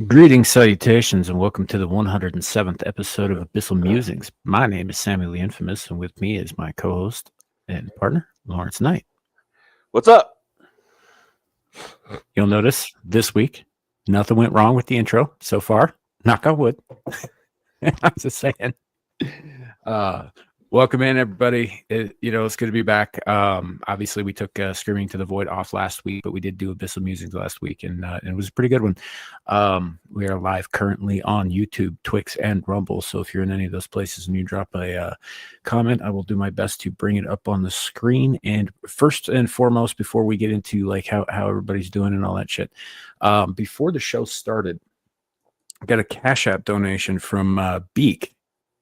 Greetings, salutations, and welcome to the 107th episode of Abyssal Musings. My name is Samuel the Infamous, and with me is my co-host and partner, Lawrence Knight. What's up? You'll notice this week, nothing went wrong with the intro so far. Knock on wood. I'm just saying. Welcome in, everybody. It's good to be back. Obviously, we took Screaming to the Void off last week, but we did do Abyssal Musings last week, and it was a pretty good one. We are live currently on YouTube, Twix, and Rumble. So if you're in any of those places and you drop a comment, I will do my best to bring it up on the screen. And first and foremost, before we get into like how everybody's doing and all that shit, before the show started, I got a Cash App donation from Beak.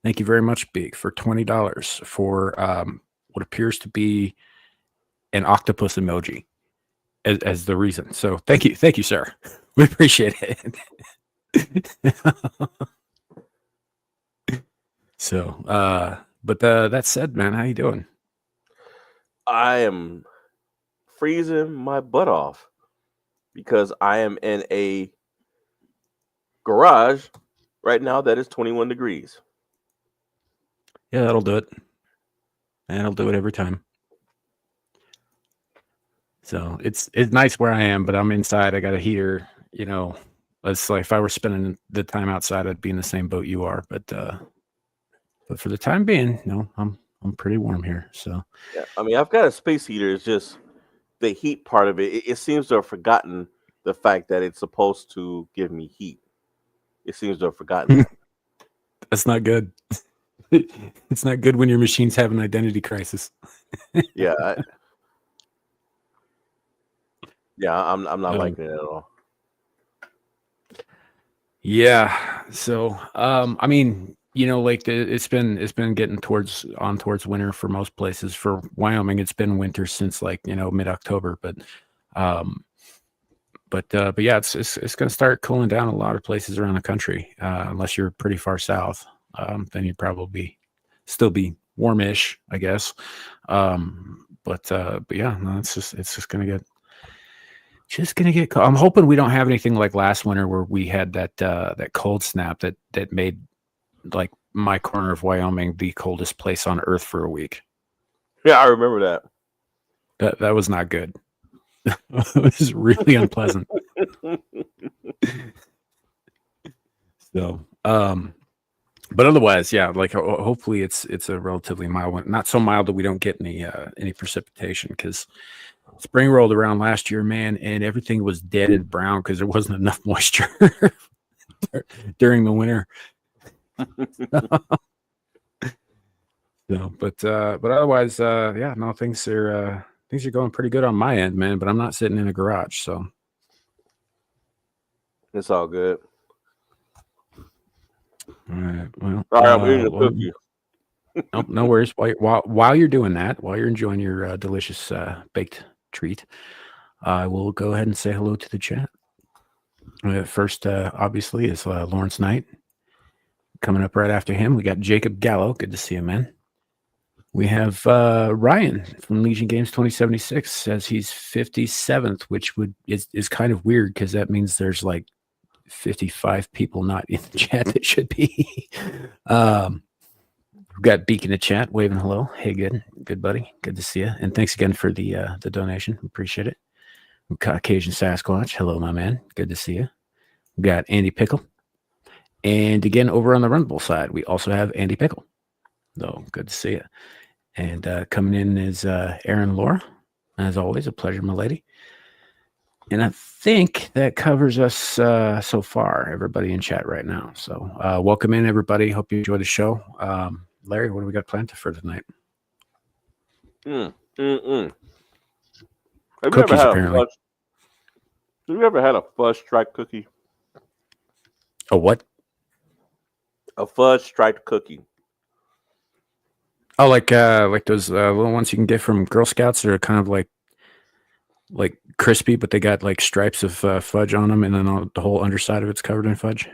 Thank you very much, Beak, for $20 for what appears to be an octopus emoji as the reason. So thank you, sir. We appreciate it. So, but that said, man, how you doing? I am freezing my butt off because I am in a garage right now that is 21 degrees. Yeah, that'll do it. And I'll do it every time. So it's nice where I am, but I'm inside. I got a heater. It's like if I were spending the time outside, I'd be in the same boat you are. But for the time being, no, I'm pretty warm here. So yeah, I mean, I've got a space heater. It's just the heat part of it. It seems to have forgotten the fact that it's supposed to give me heat. It seems to have forgotten that. That's not good. It's not good when your machines have an identity crisis. Yeah. I'm not liking it at all. Yeah. So, I mean, like it's been getting towards winter for most places. For Wyoming, it's been winter since like mid-October, but yeah, it's going to start cooling down a lot of places around the country. Unless you're pretty far south, then you'd probably still be warmish, I guess. But yeah, no, it's just going to get cold. I'm hoping we don't have anything like last winter where we had that cold snap that made like my corner of Wyoming the coldest place on earth for a week. Yeah, I remember that. That was not good. It was really unpleasant. So, but otherwise, yeah, like hopefully it's a relatively mild one. Not so mild that we don't get any precipitation, because spring rolled around last year, man, and everything was dead and brown because there wasn't enough moisture during the winter. So, but otherwise, yeah, no, things are going pretty good on my end, man. But I'm not sitting in a garage, so it's all good. All right. Well, I'm eating a cookie. No worries. While you're doing that, while you're enjoying your delicious baked treat, I will go ahead and say hello to the chat. First, obviously, is Lawrence Knight. Coming up right after him, we got Jacob Gallo. Good to see you, man. We have Ryan from Legion Games 2076. Says he's 57th, which is kind of weird because that means there's like 55 people not in the chat that should be. We've got Beak in the chat waving hello. Hey, good buddy. Good to see you. And thanks again for the donation. Appreciate it. We've got Cajun Sasquatch. Hello, my man. Good to see you. We've got Andy Pickle. And again, over on the Runnable side, we also have Andy Pickle. So good to see you. And coming in is Aaron Laura. As always, a pleasure, my lady. And I think that covers us so far, everybody in chat right now. So welcome in, everybody. Hope you enjoy the show. Larry, what do we got planned for tonight? Have Cookies, apparently. Have you ever had a fudge striped cookie? A what? A fudge striped cookie. Oh, like those little ones you can get from Girl Scouts. They're kind of like crispy, but they got like stripes of fudge on them, and then the whole underside of it's covered in fudge.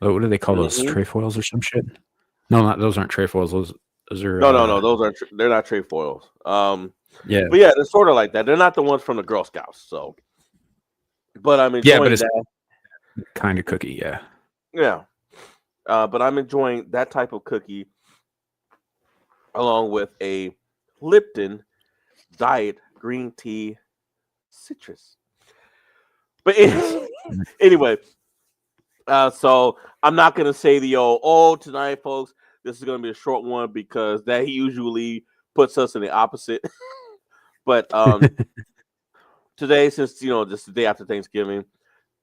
What do they call those? Trefoils or some shit? No, those aren't trefoils. Those are no. Those aren't. They're not trefoils. Yeah, but yeah, they're sort of like that. They're not the ones from the Girl Scouts. So but I'm Yeah, but enjoying it's that. kind of cookie. Yeah. Yeah, but I'm enjoying that type of cookie along with a Lipton diet green tea citrus. But Nice. anyway, so I'm not gonna say the old tonight, folks. This is gonna be a short one because that usually puts us in the opposite. But today, since just the day after Thanksgiving,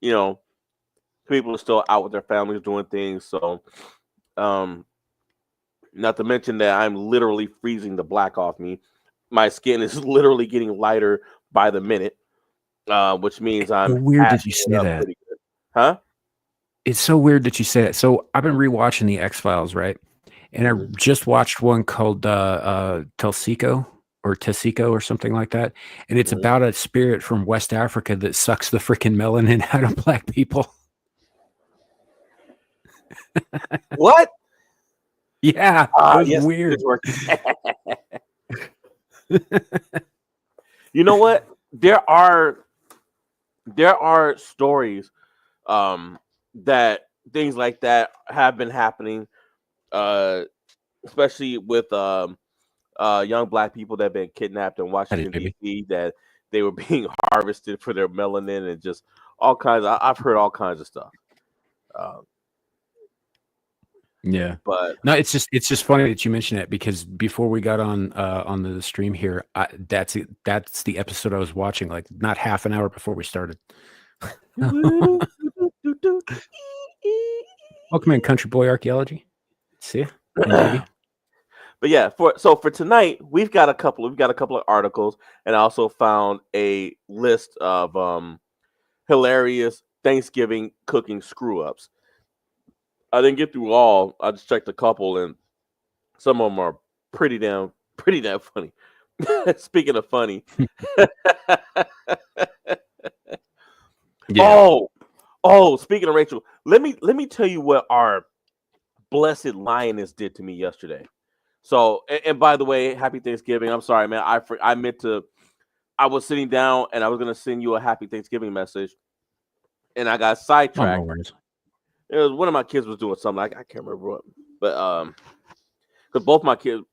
you know, people are still out with their families doing things. So, um, not to mention that I'm literally freezing the black off me. My skin is literally getting lighter by the minute, which means So I'm weird that you asking it say up that. pretty good, huh? It's so weird that you say that. So I've been rewatching the X-Files, right? And I Mhm. just watched one called Telsico or Tesico or something like that. And it's Mhm. about a spirit from West Africa that sucks the freaking melanin out of black people. What? Yeah, it Ah, was yes, weird. it's working. You know what? There are stories um, that things like that have been happening, uh, especially with young black people that have been kidnapped in That is, Washington baby. D.C. that they were being harvested for their melanin and just all kinds. I've heard all kinds of stuff, uh, Yeah. but No, it's just funny that you mentioned it because before we got on the stream here, that's the episode I was watching, like not half an hour before we started. Welcome in, Country Boy Archaeology. See ya. And baby. but yeah, for tonight, we've got a couple of articles, and I also found a list of hilarious Thanksgiving cooking screw ups. I didn't get through all. I just checked a couple, and some of them are pretty damn funny. Speaking of funny, Yeah. oh, speaking of Rachel, let me tell you what our blessed lioness did to me yesterday. So, and by the way, happy Thanksgiving. I'm sorry, man. I meant to. I was sitting down and I was gonna send you a happy Thanksgiving message, and I got Oh, no sidetracked. worries. It was one of my kids was doing something. I can't remember what, but because both my kids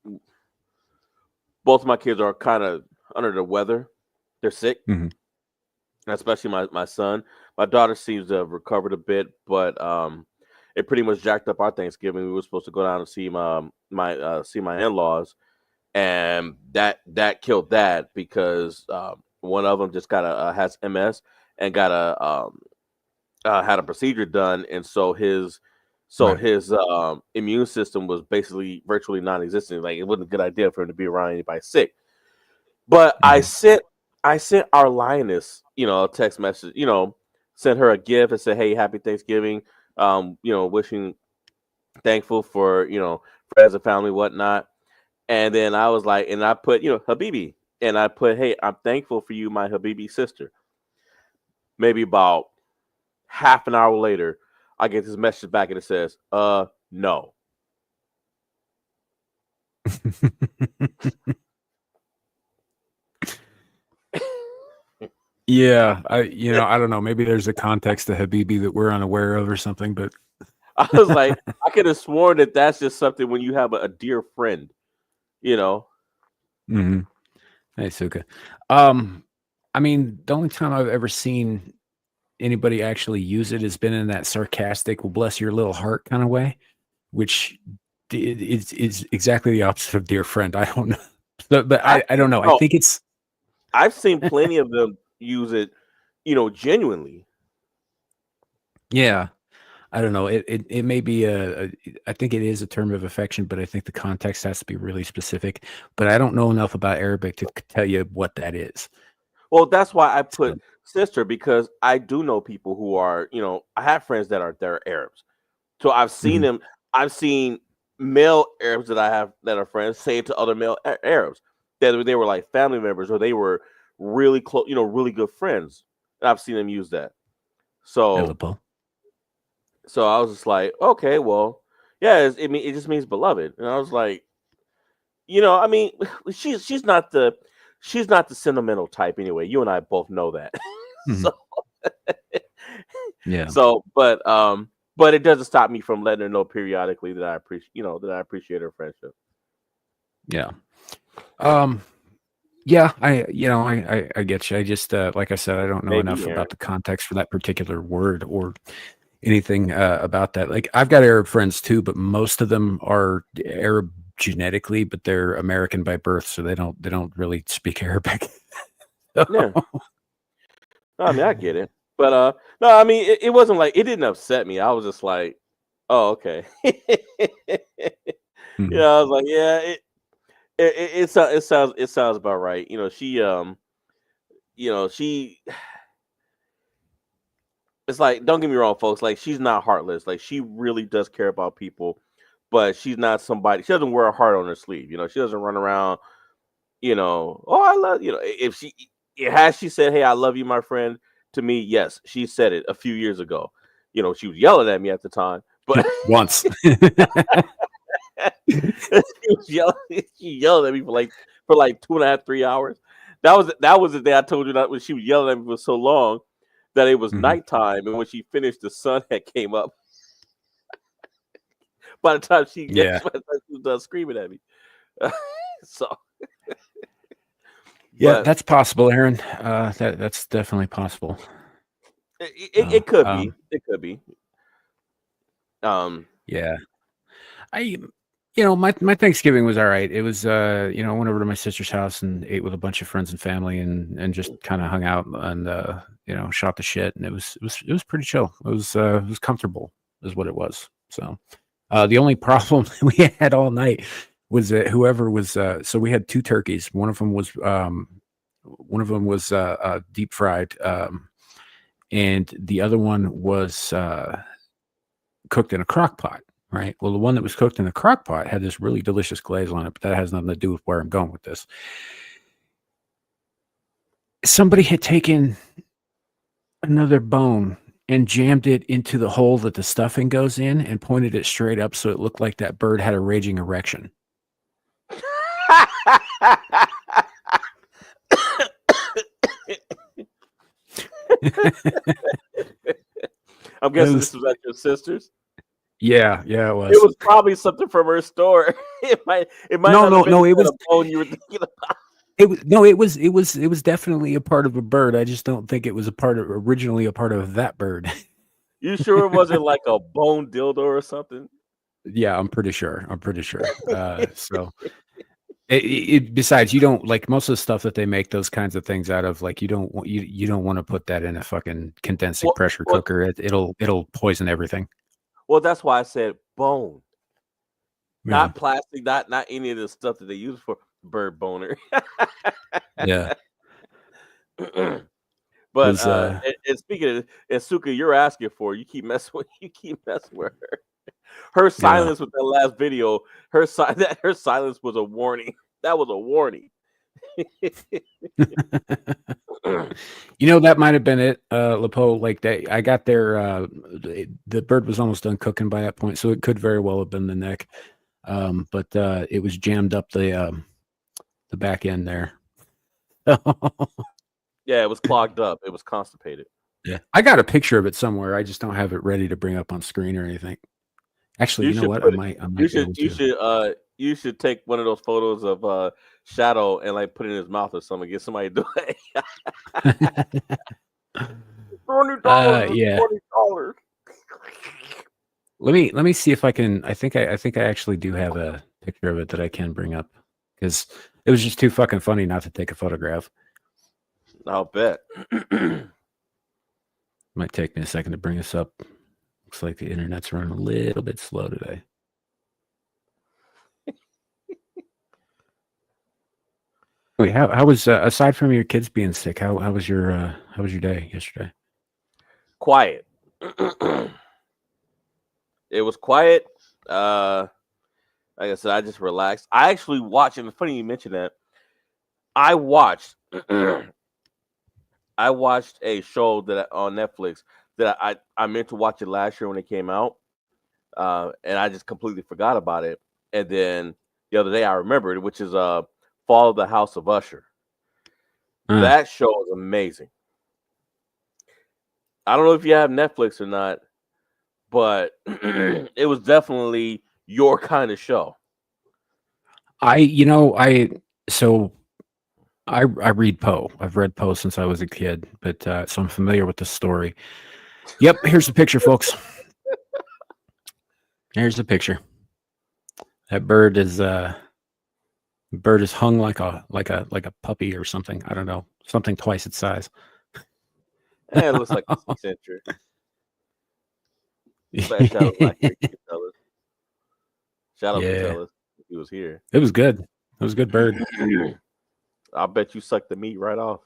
are kind of under the weather. They're sick, Mhm. especially my son. My daughter seems to have recovered a bit, but it pretty much jacked up our Thanksgiving. We were supposed to go down and see my in-laws, and that killed that because one of them just got has MS and got had a procedure done, and so Right. his immune system was basically virtually non-existent. Like it wasn't a good idea for him to be around anybody sick. But I Mhm. sent I sent our lioness, a text message, sent her a gift and said, "Hey, happy Thanksgiving. Wishing thankful for friends and family, whatnot." And then I was like, and I put, Habibi, and I put, "Hey, I'm thankful for you, my Habibi sister." Maybe about half an hour later, I get this message back and it says, no." Yeah, I don't know. Maybe there's a context to Habibi that we're unaware of or something, but I was like, I could have sworn that that's just something when you have a dear friend, you know. mhm. Hey, Suka. Um, I mean, the only time I've ever seen anybody actually use it has been in that sarcastic, "Well, bless your little heart" kind of way, which is exactly the opposite of dear friend. I don't know. But I Actually, don't know. I no, think it's I've seen plenty of them use it, genuinely. yeah. I don't know. It may be I think it is a term of affection, but I think the context has to be really specific. But I don't know enough about Arabic to tell you what that is. Well, that's why I So, put sister because I do know people who are, I have friends that are Arabs. So I've seen mhm, them. I've seen male Arabs that I have that are friends say it to other male Arabs that they were like family members or they were really close, really good friends. And I've seen them use that. So Elipo. so I was just like, okay, well, yeah, it just means beloved. And I was like, I mean, she's not the sentimental type anyway. You and I both know that. Mhm. So Yeah. So, but it doesn't stop me from letting her know periodically that I appreciate her friendship. Yeah. Yeah, I get you. I just like I said, I don't know enough Maybe, about Aaron. the context for that particular word or anything about that. Like I've got Arab friends too, but most of them are Arab genetically, but they're American by birth, so they don't really speak Arabic. Yeah. No, I mean, I get it. But no, I mean, it wasn't like it didn't upset me. I was just like, oh, okay. Mhm. I was like, yeah, it sounds about right. She it's like, don't get me wrong, folks. Like, she's not heartless. Like, she really does care about people, but she's not somebody. She doesn't wear a heart on her sleeve. She doesn't run around. Oh, I love. If she said, "Hey, I love you, my friend," to me, yes, she said it a few years ago. She was yelling at me at the time, but Once. she yelled at me for like 2.5, 3 hours. That was the day I told you that when she was yelling at me for so long that it was Mhm. nighttime, and when she finished, the sun had came up. By the time Yeah. by the time she was done screaming at me, so Yeah, but that's possible, Aaron. That's definitely possible. it Uh, could be, um, it could be. Um, yeah. I my Thanksgiving was all right. It was I went over to my sister's house and ate with a bunch of friends and family and just kind of hung out and shot the shit and it was pretty chill. It was comfortable is what it was. So the only problem we had all night was that whoever was so we had two turkeys. One of them was deep fried and the other one was cooked in a crock pot, right? Well, the one that was cooked in a crock pot had this really delicious glaze on it, but that has nothing to do with where I'm going with this. Somebody had taken another bone and jammed it into the hole that the stuffing goes in and pointed it straight up so it looked like that bird had a raging erection. I'm It guessing was, this was at your sister's. yeah, it It was. was probably something from her store. It might No, not have no, been no. the It kind was of bone you were thinking of. it was no, it was definitely a part of a bird. I just don't think it was originally a part of that bird. You sure it wasn't like a bone dildo or something? Yeah, I'm pretty sure. I'm pretty sure. So besides, you don't like most of the stuff that they make those kinds of things out of. Like you don't want to put that in a fucking condensing Well, pressure well, cooker. It'll poison everything. well, that's why I said bone, Yeah, not plastic, not any of the stuff that they use for bird boner. yeah. But Was and speaking of and Suka, you're asking for it. You keep messing with her. Her yeah. silence with that last video, her silence was a warning. That was a warning. That might have been it, Lepo. Like they, I got there. The bird was almost done cooking by that point, so it could very well have been the neck. But it was jammed up the back end there. Yeah, it was clogged up. It was constipated. Yeah, I got a picture of it somewhere. I just don't have it ready to bring up on screen or anything. Actually, You you know should what? I put it. might. I You might be should. able You to. should. You should take one of those photos of Shadow and like put it in his mouth or something. Get somebody to do it. $20. Yeah. $20. Let me see if I can. I think I actually do have a picture of it that I can bring up because it was just too fucking funny not to take a photograph. I'll bet. Might take me a second to bring this up. Looks like the internet's running a little bit slow today. Wait, how was aside from your kids being sick? How was your day yesterday? Quiet. It was quiet. Like I said, I just relaxed. I actually watched, and it's funny you mentioned that. I watched I watched a show on Netflix that I meant to watch it last year when it came out. And I just completely forgot about it. And then the other day I remembered, which is Fall of the House of Usher. Uh, That show is amazing. I don't know if you have Netflix or not, but it was definitely your kind of show. So I read Poe. I've read Poe since I was a kid, but so I'm familiar with the story. Yep, here's the picture, folks. Here's the picture. That bird is hung like a puppy or something. I don't know, something twice its size. It looks like a sea center. But Shadow Black here can tell us. Shadow can tell us if he was here. It was good. It was a good bird. I'll bet you sucked the meat right off.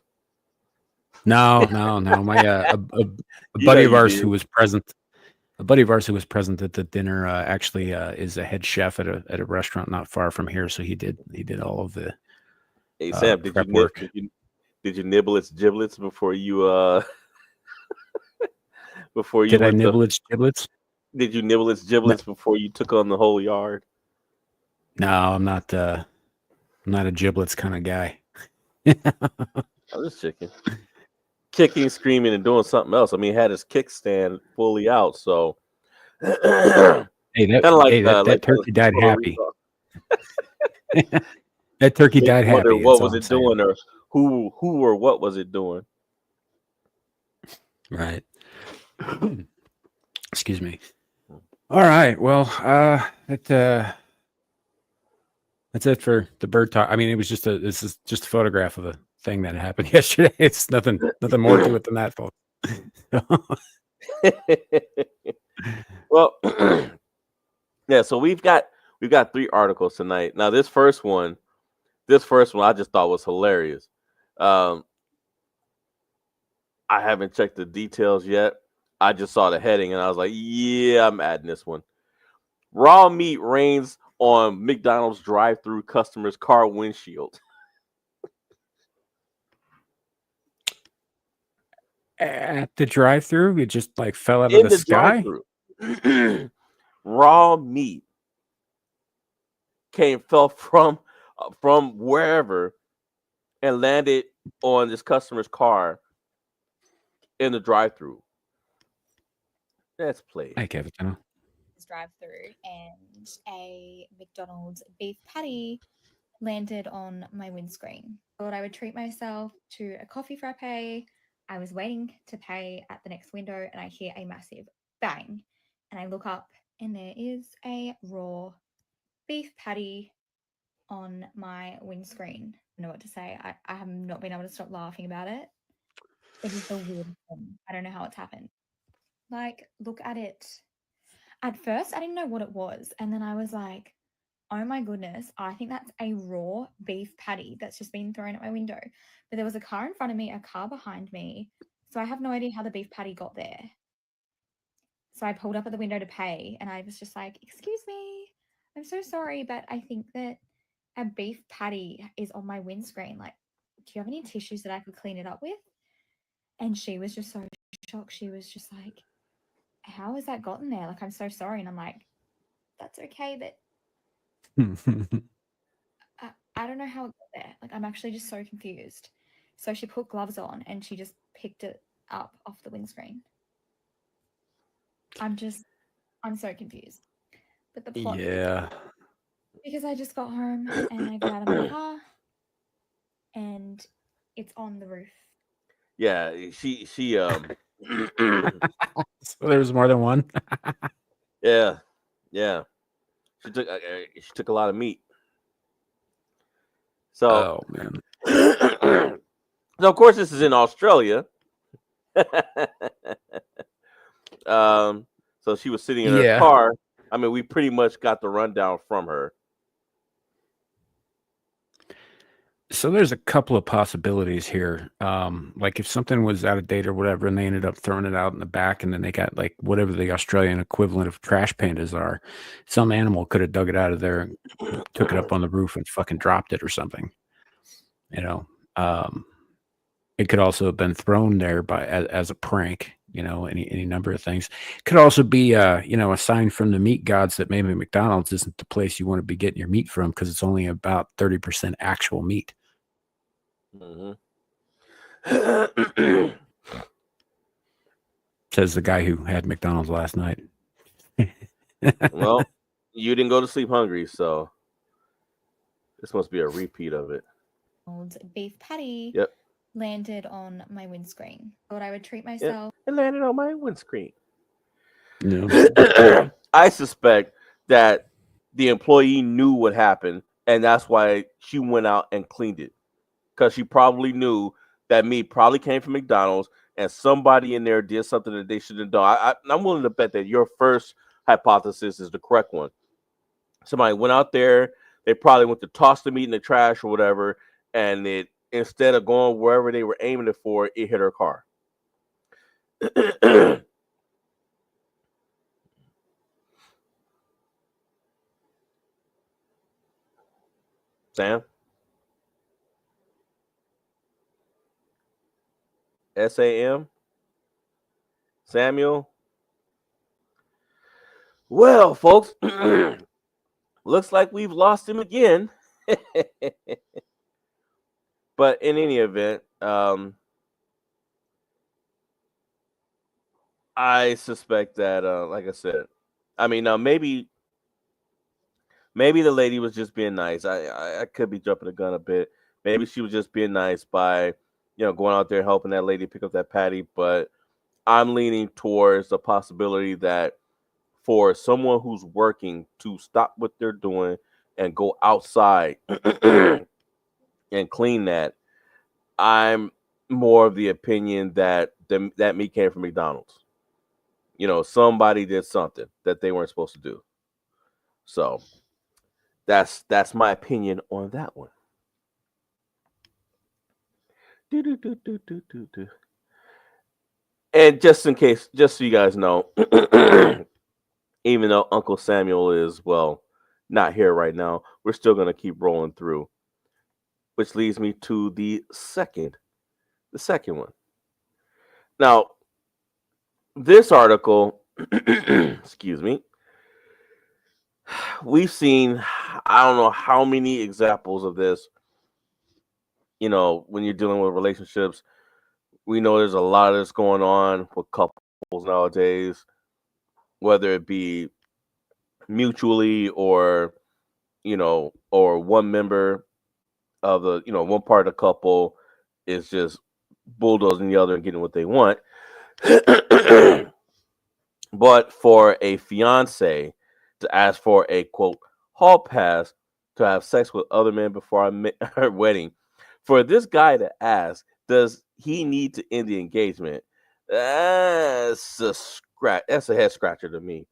No. My a buddy of ours who was present. A buddy of ours who was present at the dinner actually is a head chef at a restaurant not far from here. So he did all of the. Hey Sam, did you nibble its giblets before you before you did I nibble its giblets? Did you nibble its giblets before you took on the whole yard? No, I'm not a giblets kind of guy. I'm just kicking, screaming, and doing something else. I mean, he had his kickstand fully out, so hey, that turkey died happy. That turkey died happy. What was it doing, or who or what was it doing? Right. Excuse me. All right. Well, that's it for the bird talk. I mean, this is just a photograph of a thing that happened yesterday. It's nothing more to it than that, folks. Well, yeah. So we've got 3 articles tonight. Now, this first one, I just thought was hilarious. I haven't checked the details yet. I just saw the heading and I was like, yeah, I'm adding this one. Raw meat rains on McDonald's drive-through customer's car windshield. At the drive-through, it just like fell out of the sky. Raw meat fell from wherever and landed on this customer's car in the drive-through. Let's play. Hi, Kevin. Drive-through, and a McDonald's beef patty landed on my windscreen. I thought I would treat myself to a coffee frappe. I was waiting to pay at the next window, and I hear a massive bang, and I look up, and there is a raw beef patty on my windscreen. I don't know what to say. I have not been able to stop laughing about it. It is the weirdest thing. I don't know how it's happened. Like, look at it. At first, I didn't know what it was. And then I was like, oh my goodness, I think that's a raw beef patty that's just been thrown at my window. But there was a car in front of me, a car behind me. So I have no idea how the beef patty got there. So I pulled up at the window to pay, and I was just like, excuse me, I'm so sorry, but I think that a beef patty is on my windscreen. Like, do you have any tissues that I could clean it up with? And she was just so shocked. She was just like, how has that gotten there? Like, I'm so sorry. And I'm like, that's okay, but I don't know how it got there. Like, I'm actually just so confused. So she put gloves on and she just picked it up off the windscreen. I'm so confused. But the plot, because I just got home and I got out of my car and it's on the roof. Yeah, she So there was more than one. yeah. She took a lot of meat. So, oh man. So of course this is in Australia. So she was sitting in her car. I mean, we pretty much got the rundown from her. So there's a couple of possibilities here. Like if something was out of date or whatever, and they ended up throwing it out in the back, and then they got like whatever the Australian equivalent of trash pandas are, some animal could have dug it out of there and took it up on the roof and fucking dropped it or something. You know, it could also have been thrown there as a prank. You know, any number of things. It could also be a sign from the meat gods that maybe McDonald's isn't the place you want to be getting your meat from because it's only about 30% actual meat. Mm-hmm. Says the guy who had McDonald's last night. Well, you didn't go to sleep hungry, so this must be a repeat of it. Beef patty Yep. landed on my windscreen. Thought I would treat Yep. myself. It landed on my windscreen. No. I suspect that the employee knew what happened, and that's why she went out and cleaned it. Because she probably knew that meat probably came from McDonald's, and somebody in there did something that they shouldn't have done. I'm willing to bet that your first hypothesis is the correct one. Somebody went out there, they probably went to toss the meat in the trash or whatever, and it instead of going wherever they were aiming it for, it hit her car. Sam? SAM? Samuel? Well, folks, looks like we've lost him again. But in any event, I suspect that, like I said, I mean, now maybe the lady was just being nice. I could be jumping the gun a bit. Maybe she was just being nice by, going out there helping that lady pick up that patty. But I'm leaning towards the possibility that for someone who's working to stop what they're doing and go outside and clean that, I'm more of the opinion that that meat came from McDonald's. Somebody did something that they weren't supposed to do. So that's my opinion on that one. And just in case, just so you guys know, even though Uncle Samuel is, well, not here right now, we're still going to keep rolling through, which leads me to the second one. Now, this article, excuse me, we've seen, I don't know how many examples of this, when you're dealing with relationships. We know there's a lot of this going on with couples nowadays, whether it be mutually or or one member of the one part of the couple is just bulldozing the other and getting what they want. But for a fiance to ask for a quote hall pass to have sex with other men before her wedding, for this guy to ask, does he need to end the engagement? That's a head scratcher to me.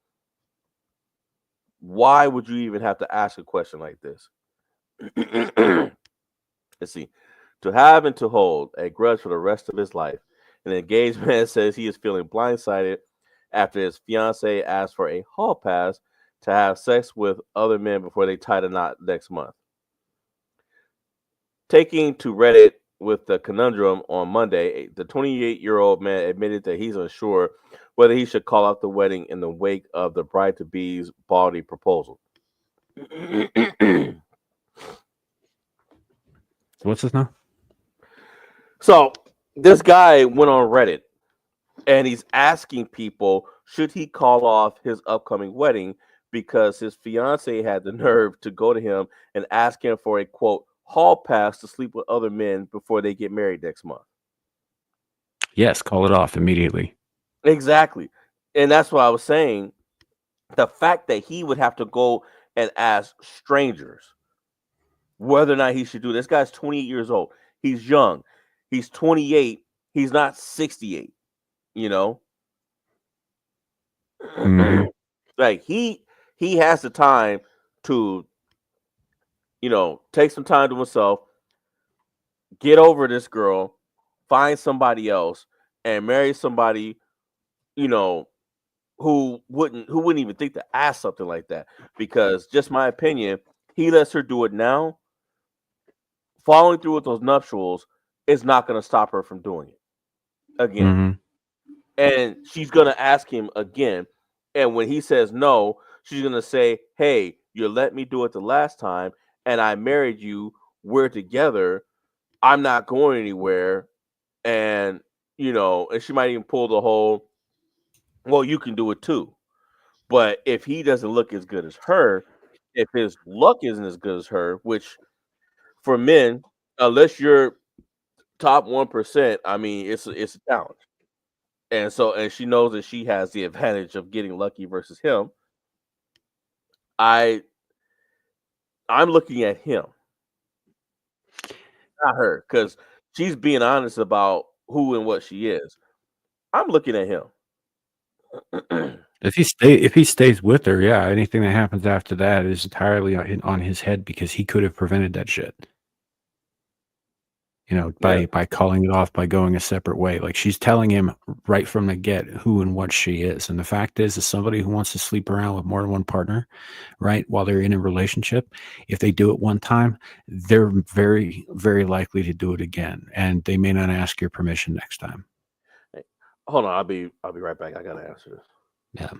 Why would you even have to ask a question like this? Let's see. To have and to hold a grudge for the rest of his life. An engaged man says he is feeling blindsided after his fiancee asked for a hall pass to have sex with other men before they tie the knot next month. Taking to Reddit with the conundrum on Monday, the 28-year-old man admitted that he's unsure whether he should call off the wedding in the wake of the bride-to-be's bawdy proposal. What's this now? So this guy went on Reddit and he's asking people, should he call off his upcoming wedding because his fiance had the nerve to go to him and ask him for a quote hall pass to sleep with other men before they get married next month. Yes, call it off immediately. Exactly. And that's what I was saying. The fact that he would have to go and ask strangers whether or not he should do this. Guy's 28 years old. He's young. He's 28. He's not 68. Like he has the time to take some time to himself, get over this girl, find somebody else, and marry somebody who wouldn't even think to ask something like that. Because just my opinion, he lets her do it now. Following through with those nuptials is not going to stop her from doing it again. Mm-hmm. And she's going to ask him again. And when he says no, she's going to say, hey, you let me do it the last time, and I married you. We're together. I'm not going anywhere. And, and she might even pull the whole, Well, you can do it too. But if he doesn't look as good as her, if his luck isn't as good as her, which for men, unless you're top 1%, I mean, it's a challenge. And she knows that she has the advantage of getting lucky versus him. I I'm looking at him, not her, because she's being honest about who and what she is. I'm looking at him. If he stays with her, yeah, anything that happens after that is entirely on his head because he could have prevented that shit. Yeah. By calling it off, by going a separate way. Like she's telling him right from the get who and what she is. And the fact is somebody who wants to sleep around with more than one partner, right, while they're in a relationship, if they do it one time, they're very, very likely to do it again. And they may not ask your permission next time. Hey, hold on, I'll be right back. I gotta answer this. Yeah.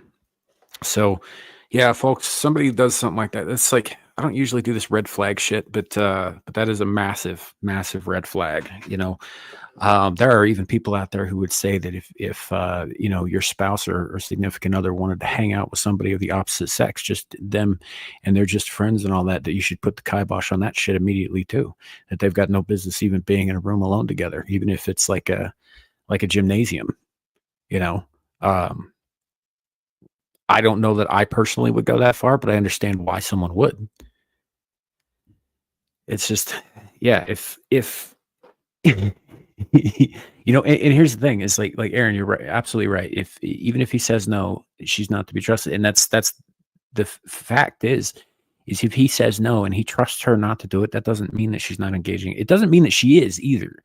So, yeah, folks, somebody does something like that. It's like I don't usually do this red flag shit, but that is a massive, massive red flag. There are even people out there who would say that if your spouse or significant other wanted to hang out with somebody of the opposite sex, just them, and they're just friends and all that, that you should put the kibosh on that shit immediately too. That they've got no business even being in a room alone together, even if it's like a gymnasium. Um, I don't know that I personally would go that far, but I understand why someone would. It's just, yeah, if and here's the thing, is like Aaron, you're right, absolutely right. Even if he says no, she's not to be trusted, and that's the fact is if he says no and he trusts her not to do it, that doesn't mean that she's not engaging. It doesn't mean that she is either,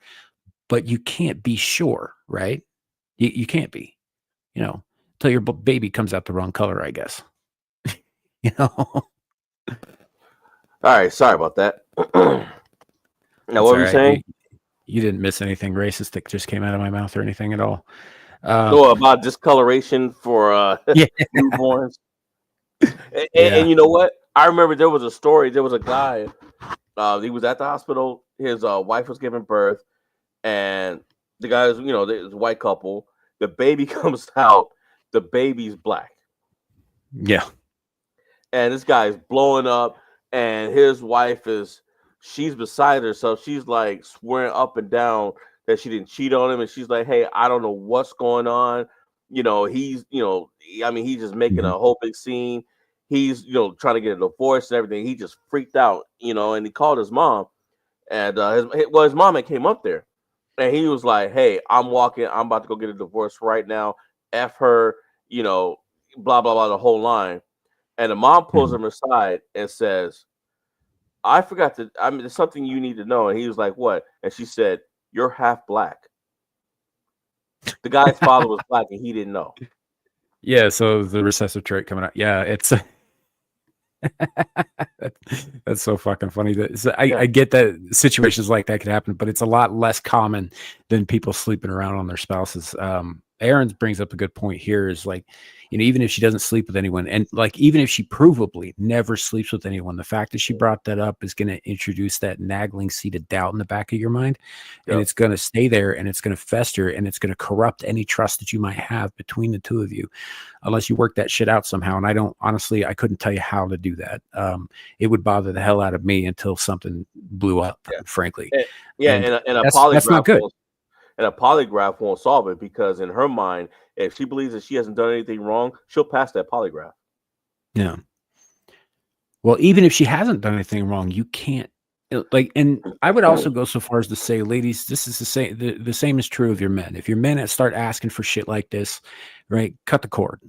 but you can't be sure, right? You can't be, until your baby comes out the wrong color, I guess. All right, sorry about that. Now, what were you right. saying? You didn't miss anything racist that just came out of my mouth or anything at all. No, about discoloration for Yeah. newborns. Yeah. And you know what? I remember there was a story. There was a guy. He was at the hospital. His wife was giving birth, and the guys, there's a white couple. The baby comes out. The baby's black, Yeah. and this guy's blowing up. And his wife she's beside herself. She's like swearing up and down that she didn't cheat on him, and she's like, "Hey, I don't know what's going on. He's, I mean, he's just making a whole big scene. He's, trying to get a divorce and everything. He just freaked out, and he called his mom, and his mom had came up there, and he was like, "Hey, I'm about to go get a divorce right now. F her, blah blah blah, the whole line." And the mom pulls him aside and says, there's something you need to know. And he was like, "What?" And she said, "You're half black." The guy's father was black and he didn't know. Yeah, so the recessive trait coming out. Yeah, it's that's so fucking funny. I get that situations like that could happen, but it's a lot less common than people sleeping around on their spouses. Aaron brings up a good point here, is like, even if she doesn't sleep with anyone, and like even if she provably never sleeps with anyone, the fact that she brought that up is going to introduce that nagging seed of doubt in the back of your mind. And it's going to stay there, and it's going to fester, and it's going to corrupt any trust that you might have between the two of you, unless you work that shit out somehow. And I couldn't tell you how to do that. It would bother the hell out of me until something blew up, frankly. And a polygraph, that's not good. And a polygraph won't solve it, because in her mind, if she believes that she hasn't done anything wrong, she'll pass that polygraph. Yeah. Well, even if she hasn't done anything wrong, you can't, and I would also go so far as to say, ladies, this is the same is true of your men. If your men start asking for shit like this, right, cut the cord,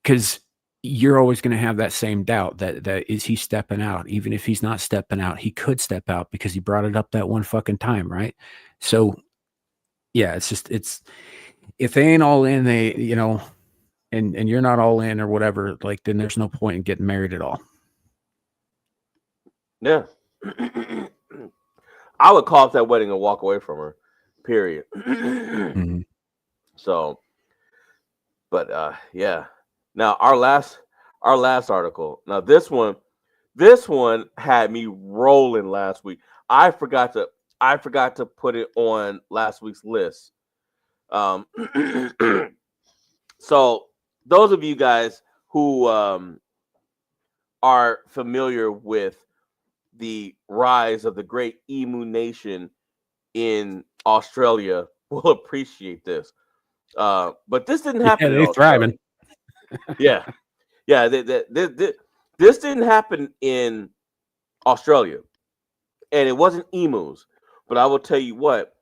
because you're always going to have that same doubt that is he stepping out? Even if he's not stepping out, he could step out because he brought it up that one fucking time, right? So, yeah, it's if they ain't all in, they and you're not all in or whatever, like, then there's no point in getting married at all. Yeah. I would call off that wedding and walk away from her, period. So, but yeah. Now our last article. Now this one had me rolling last week. I forgot to put it on last week's list. Um, so those of you guys who are familiar with the rise of the great emu nation in Australia will appreciate this. But this didn't happen in they're Australia. thriving. Yeah, yeah. This didn't happen in Australia, and it wasn't emus. But I will tell you what,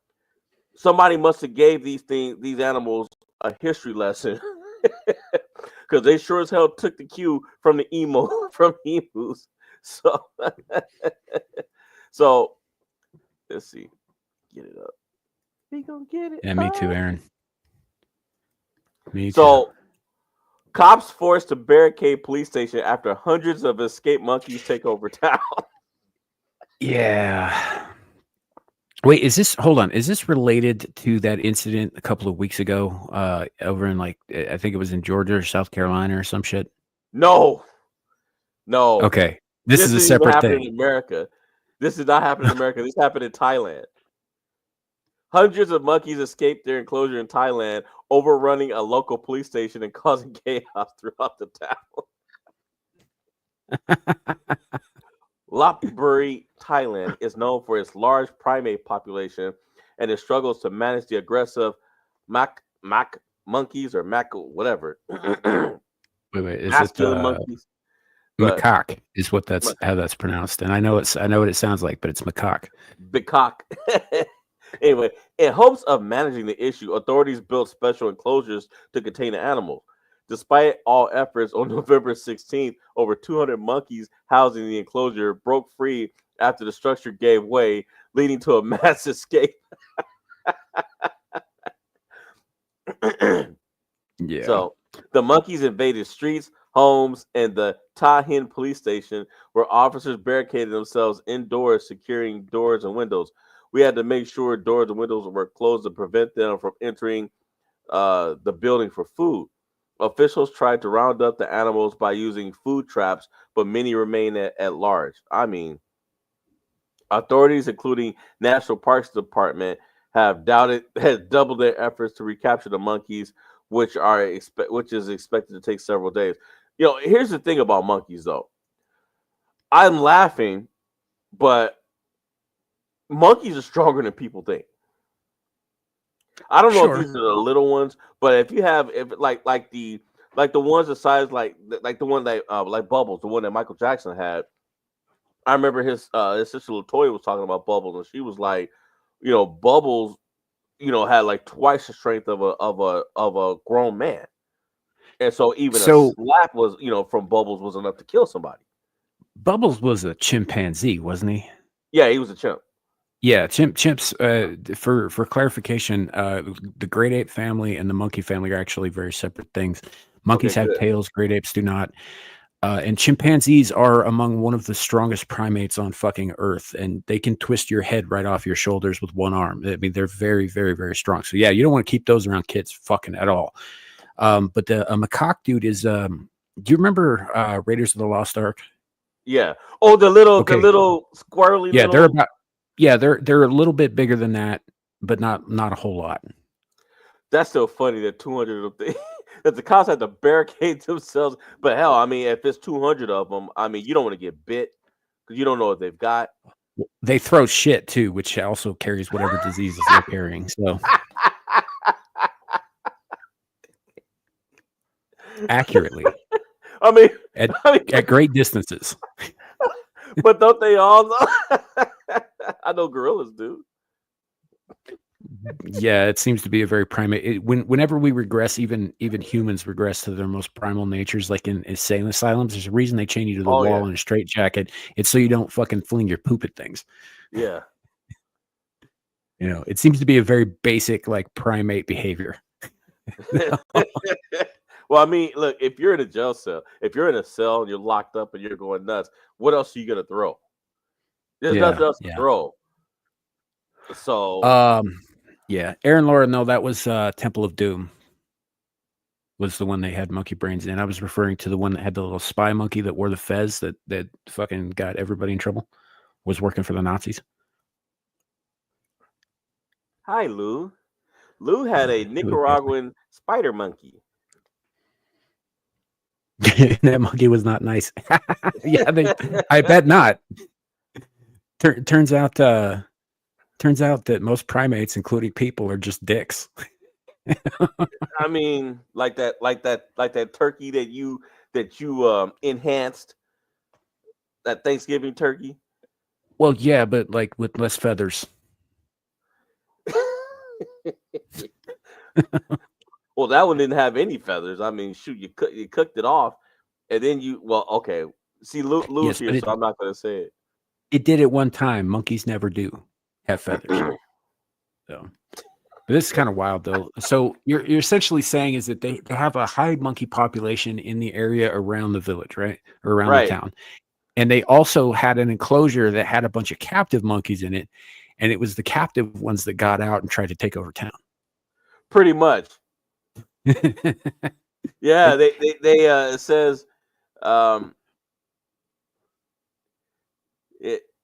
somebody must have gave these animals a history lesson because they sure as hell took the cue from the from emus. So, so let's see, get it up. We gonna get it. Yeah, me too, up. Aaron. Me too. So, cops forced to barricade police station after hundreds of escaped monkeys take over town. Yeah. Wait, hold on. Is this related to that incident a couple of weeks ago over in I think it was in Georgia or South Carolina or some shit? No. Okay. This is a didn't even separate happen thing. in America. This did not happen in America. This happened in Thailand. Hundreds of monkeys escaped their enclosure in Thailand, overrunning a local police station and causing chaos throughout the town. Lopburi, Thailand is known for its large primate population and it struggles to manage the aggressive mac monkeys or mac whatever. Wait, is masculine it monkeys. macaque is how that's pronounced. And I know what it sounds like, but it's macaque. Big cock. Anyway, in hopes of managing the issue, authorities built special enclosures to contain the animals. Despite all efforts, on November 16th, over 200 monkeys housing the enclosure broke free after the structure gave way, leading to a mass escape. Yeah. So the monkeys invaded streets, homes, and the Tahin police station, where officers barricaded themselves indoors, securing doors and windows. We had to make sure doors and windows were closed to prevent them from entering the building for food. Officials tried to round up the animals by using food traps, but many remain at large. I mean, authorities, including National Parks Department, has doubled their efforts to recapture the monkeys, which is expected to take several days. You know, here's the thing about monkeys, though. I'm laughing, but monkeys are stronger than people think. I don't know if these are the little ones, but if the ones the size like the one that like Bubbles, the one that Michael Jackson had. I remember his sister Latoya was talking about Bubbles, and she was like, you know, Bubbles, you know, had like twice the strength of a grown man, and so even a slap was, you know, from Bubbles was enough to kill somebody. Bubbles was a chimpanzee, wasn't he? Yeah, he was a chimp. Yeah, chimps. For clarification, the great ape family and the monkey family are actually very separate things. Monkeys have tails, great apes do not. And chimpanzees are among one of the strongest primates on fucking Earth, and they can twist your head right off your shoulders with one arm. I mean, they're very, very, very strong. So yeah, you don't want to keep those around kids, fucking at all. But the macaque dude is. Do you remember Raiders of the Lost Ark? Yeah. Oh, the little squirrely. Yeah, they're about. Yeah, they're a little bit bigger than that, but not a whole lot. That's still funny that 200 of them, that the cops had to barricade themselves. But hell, I mean, if it's 200 of them, I mean, you don't want to get bit because you don't know what they've got. They throw shit too, which also carries whatever diseases they're carrying. So accurately, I mean, at great distances. But don't they all know? I know gorillas do. Yeah, it seems to be a very primate. Whenever we regress, even humans regress to their most primal natures, like in insane asylums. There's a reason they chain you to the wall in a straitjacket. It's so you don't fucking fling your poop at things. Yeah. You know, it seems to be a very basic, like, primate behavior. Well, I mean, look, if you're in a jail cell, if you're in a cell and you're locked up and you're going nuts, what else are you gonna throw? There's nothing else to throw. So, yeah, Aaron Laura, no, that was Temple of Doom. Was the one they had monkey brains in. I was referring to the one that had the little spy monkey that wore the fez that fucking got everybody in trouble. Was working for the Nazis. Hi, Lou. Lou had a Nicaraguan spider monkey. That monkey was not nice. Yeah, I bet not. Turns out that most primates, including people, are just dicks. I mean, like that turkey that you enhanced, that Thanksgiving turkey. Well, yeah, but like with less feathers. Well, that one didn't have any feathers. I mean, shoot, you cooked it off, and then okay. See, Lou's Yes, here, so I'm not gonna say it. It did it one time. Monkeys never do have feathers. So, but this is kind of wild, though. So you're essentially saying is that they have a high monkey population in the area around the village, right, or around the town, and they also had an enclosure that had a bunch of captive monkeys in it, and it was the captive ones that got out and tried to take over town. Pretty much. Yeah, they it says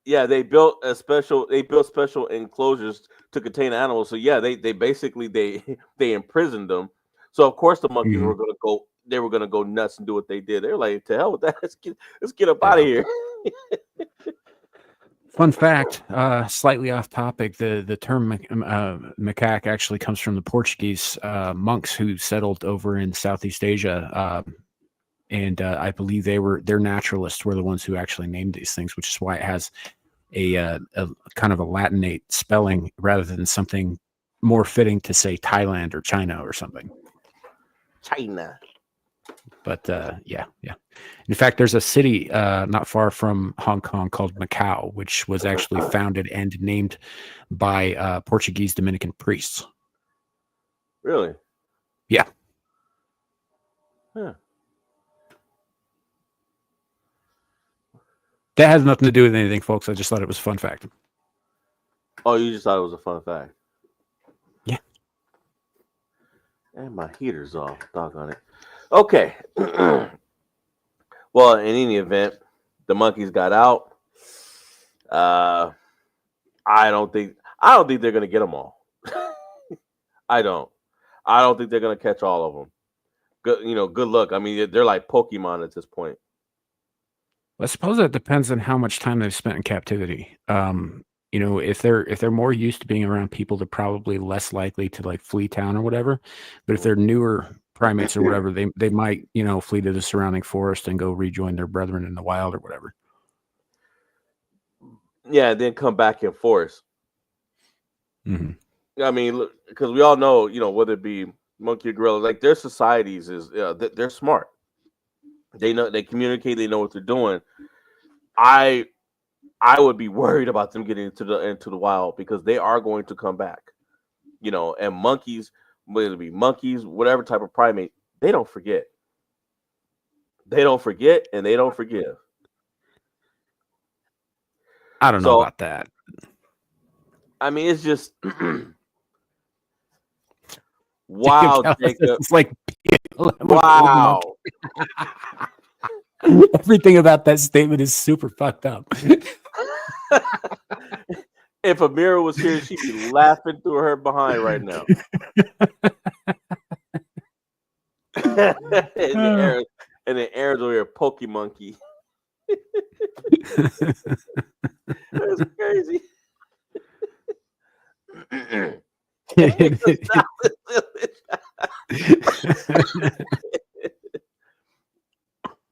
they built special enclosures to contain animals. So yeah, they basically they imprisoned them. So of course the monkeys were gonna go nuts and do what they did. They're like, to hell with that. Let's get up out of here. Fun fact, slightly off topic, the term macaque actually comes from the Portuguese monks who settled over in Southeast Asia, and I believe their naturalists were the ones who actually named these things, which is why it has a kind of a Latinate spelling rather than something more fitting to say Thailand or China or something. China. But yeah. In fact, there's a city not far from Hong Kong called Macau, which was actually founded and named by Portuguese Dominican priests. Really? Yeah. Huh. That has nothing to do with anything, folks. I just thought it was a fun fact. Oh, you just thought it was a fun fact? Yeah. And my heater's off. Doggone it. Okay. Well, in any event, the monkeys got out. I don't think they're gonna get them all. I don't think they're gonna catch all of them. Good luck. I mean, they're like Pokemon at this point. I suppose that depends on how much time they've spent in captivity. If they're more used to being around people, they're probably less likely to like flee town or whatever. But if they're newer primates or whatever, they might flee to the surrounding forest and go rejoin their brethren in the wild or whatever. Yeah, then come back in force. Mm-hmm. I mean, look, because we all know, whether it be monkey or gorilla, like their societies they're smart. They know, they communicate, they know what they're doing. I would be worried about them getting into the wild because they are going to come back. And monkeys, whether it be monkeys, whatever type of primate, they don't forget. They don't forget and they don't forgive. I don't know about that. I mean, it's just wow, Jacob. It's like wow. Everything about that statement is super fucked up. If Amira was here, she'd be laughing through her behind right now. And the air's over here, Pokemonkey. That's crazy.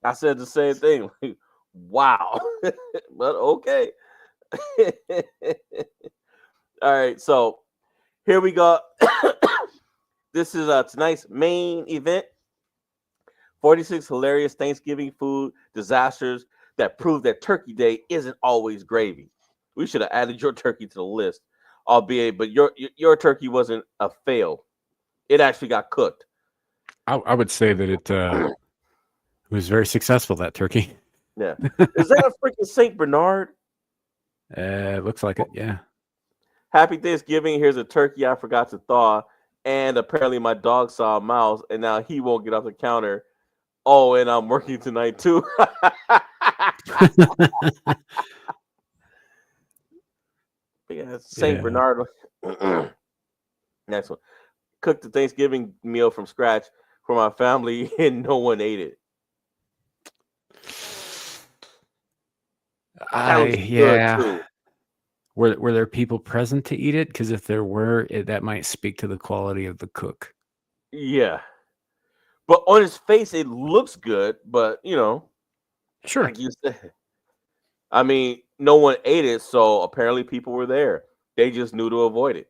I said the same thing. Like, wow. But okay. All right, so here we go. This is tonight's main event. 46 hilarious Thanksgiving food disasters that prove that Turkey Day isn't always gravy. We should have added your turkey to the list, albeit, but your turkey wasn't a fail. It actually got cooked. I would say that it was very successful, that turkey. Yeah. Is that a freaking Saint Bernard? It looks like it, yeah. Happy Thanksgiving. Here's a turkey I forgot to thaw. And apparently my dog saw a mouse, and now he won't get off the counter. Oh, and I'm working tonight too. Yeah, Saint Bernard. Next one. cooked the Thanksgiving meal from scratch for my family, and no one ate it. That was good too. Were there people present to eat it? Because if there were, that might speak to the quality of the cook. Yeah, but on his face, it looks good. But Sure. like you said, I mean, no one ate it, so apparently people were there. They just knew to avoid it.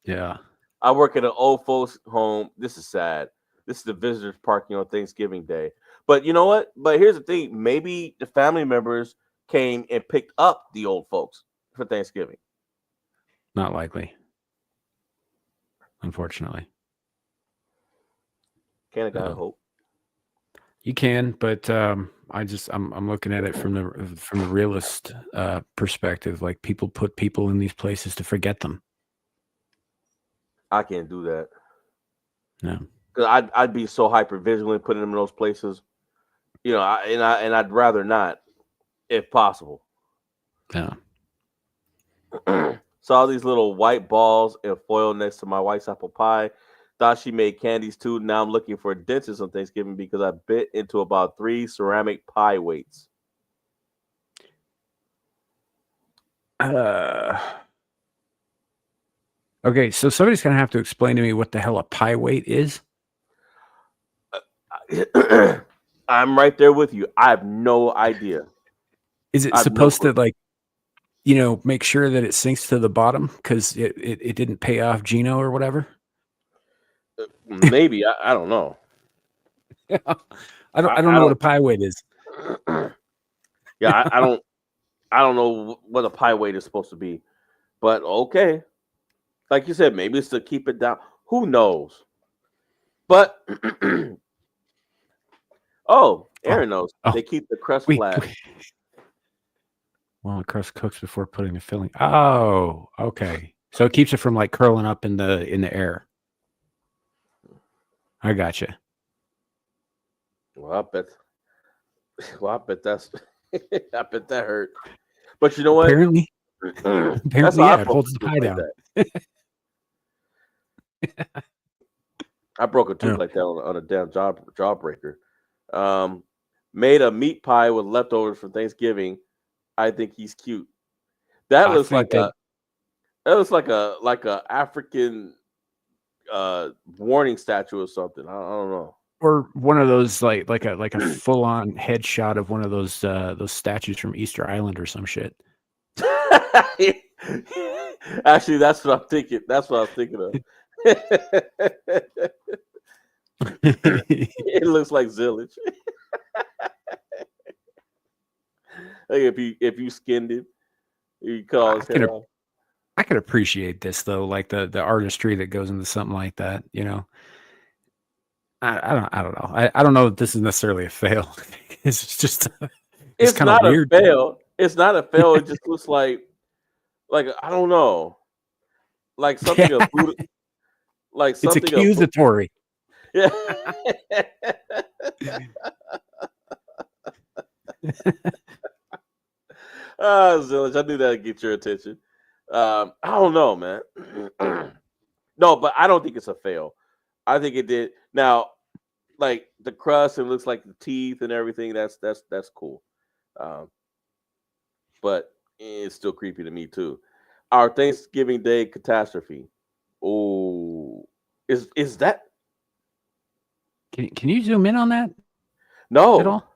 Yeah. I work at an old folks home. This is sad. This is the visitors parking on Thanksgiving Day. But you know what? But here's the thing. Maybe the family members came and picked up the old folks for Thanksgiving. Not likely. Unfortunately. Kind of gotta hope. You can, but I'm looking at it from the realist perspective. Like, people put people in these places to forget them. I can't do that. No. Because I'd be so hyper vigilant putting them in those places. And I'd rather not, if possible. Yeah. Saw these little white balls in foil next to my wife's apple pie. Thought she made candies too. Now I'm looking for a dentist on Thanksgiving because I bit into about 3 ceramic pie weights. Okay, so somebody's gonna have to explain to me what the hell a pie weight is. I'm right there with you. I have no idea. Is it supposed to, like, make sure that it sinks to the bottom because it didn't pay off Gino or whatever? Maybe. I don't know. I don't know what a pie weight is. Yeah, I don't know what a pie weight is supposed to be, but okay. Like you said, maybe it's to keep it down. Who knows? But Aaron knows. They keep the crust flat. Well, the crust cooks before putting the filling. Oh, okay. So it keeps it from, like, curling up in the air. I gotcha. Well, I bet that's. I bet that hurt. But you know what? Apparently, yeah, it holds the pie down. I broke a tooth like that on a damn jawbreaker. Made a meat pie with leftovers from Thanksgiving. I think he's cute. That looks like a African warning statue or something. I don't know. Or one of those like a full on headshot of one of those statues from Easter Island or some shit. Actually, that's what I'm thinking. That's what I was thinking of. It looks like Zillage. Like if you skinned it, you cut his head off. I could appreciate this though, like the artistry that goes into something like that. I don't know. I don't know if this is necessarily a fail. It's just it's kind of weird. A fail. It's not a fail. It just looks like I don't know, like something of Buddha, like something. It's accusatory. Yeah. Zillage, I knew that'd get your attention. I don't know, man. No, but I don't think it's a fail. I think it did. Now, like the crust, it looks like the teeth and everything. That's cool. But it's still creepy to me too. Our Thanksgiving Day catastrophe. Oh, is that? Can you zoom in on that? No. At all?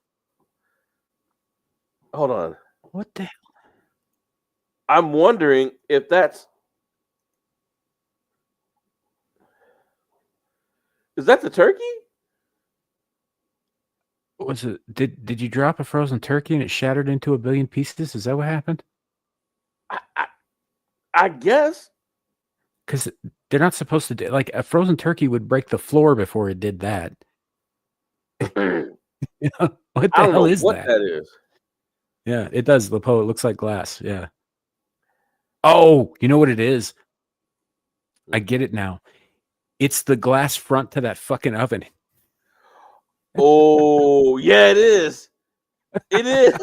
Hold on. What the hell? I'm wondering if that's. Is that the turkey? Was it? Did you drop a frozen turkey and it shattered into a billion pieces? Is that what happened? I guess. Because they're not supposed to do, like, a frozen turkey would break the floor before it did that. What the hell is that? What that is? Yeah, it does, Lepo. It looks like glass. Yeah. Oh, you know what it is? I get it now. It's the glass front to that fucking oven. Oh, yeah, it is. It is.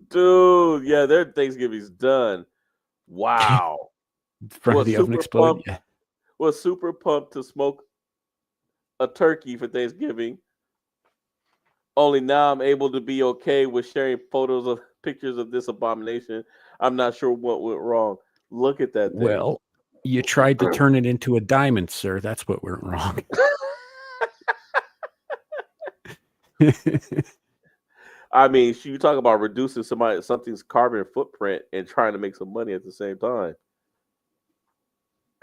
Dude, yeah, their Thanksgiving's done. Wow. front of Was the oven super exploded. pumped. Yeah. Was super pumped to smoke a turkey for Thanksgiving. Only now I'm able to be okay with sharing pictures of this abomination. I'm not sure what went wrong. Look at that thing. Well, you tried to turn it into a diamond, sir. That's what went wrong. I mean, you talk about reducing something's carbon footprint and trying to make some money at the same time.